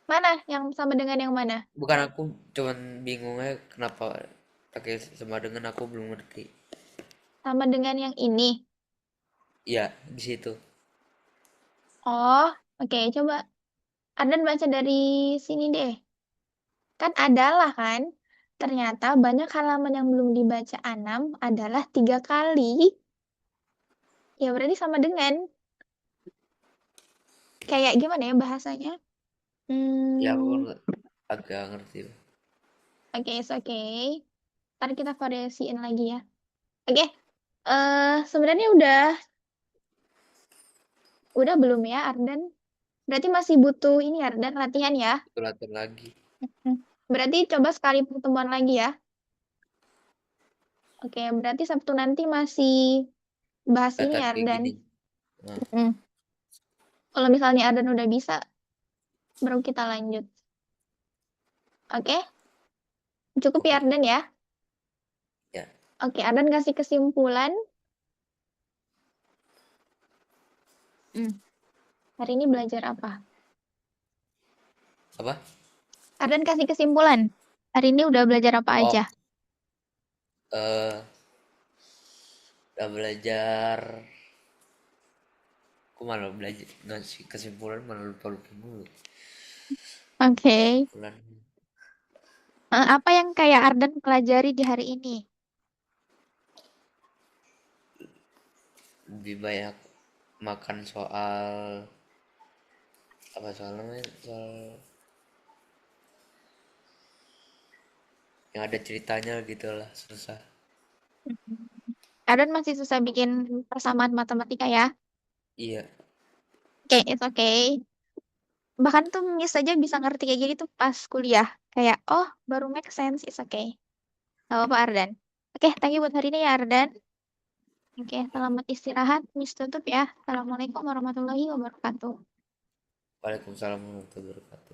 Mana? Yang sama dengan yang mana? Bukan, aku cuman bingungnya kenapa pakai sama dengan, aku belum ngerti. Sama dengan yang ini. Ya, di situ. Oh, oke. Coba Ardan baca dari sini deh. Kan adalah kan? Ternyata banyak halaman yang belum dibaca Anam adalah 3 kali. Ya berarti sama dengan. Kayak gimana ya bahasanya? Ya, aku Hmm, agak ngerti. Oke, it's okay. Ntar kita variasiin lagi ya. Oke, sebenarnya udah belum ya, Ardan? Berarti masih butuh ini Ardan latihan ya. Itu latihan lagi. Berarti coba sekali pertemuan lagi ya. Oke, berarti Sabtu nanti masih bahas ini Latihan ya, kayak Ardan. gini. Nah, Kalau misalnya Ardan udah bisa, baru kita lanjut. Oke, cukup ya oke. Ardan ya. Ya, Oke, Ardan kasih kesimpulan. Hari ini belajar apa? apa? Ardan kasih kesimpulan. Hari ini udah belajar apa Oh, aja? eh udah belajar. Aku malah belajar ngasih kesimpulan malah lupa-lupa mulu. Oke. Kesimpulan Apa yang kayak Ardan pelajari di hari ini? lebih banyak makan soal apa soal namanya soal yang ada ceritanya gitu lah susah. Ardan masih susah bikin persamaan matematika ya? Iya, Oke, it's okay. Bahkan tuh Miss aja bisa ngerti kayak gini tuh pas kuliah. Kayak, oh, baru make sense, it's okay. Gak apa-apa, Ardan. Oke, thank you buat hari ini ya, Ardan. Oke, selamat istirahat. Miss tutup ya. Assalamualaikum warahmatullahi wabarakatuh. waalaikumsalam warahmatullahi wabarakatuh.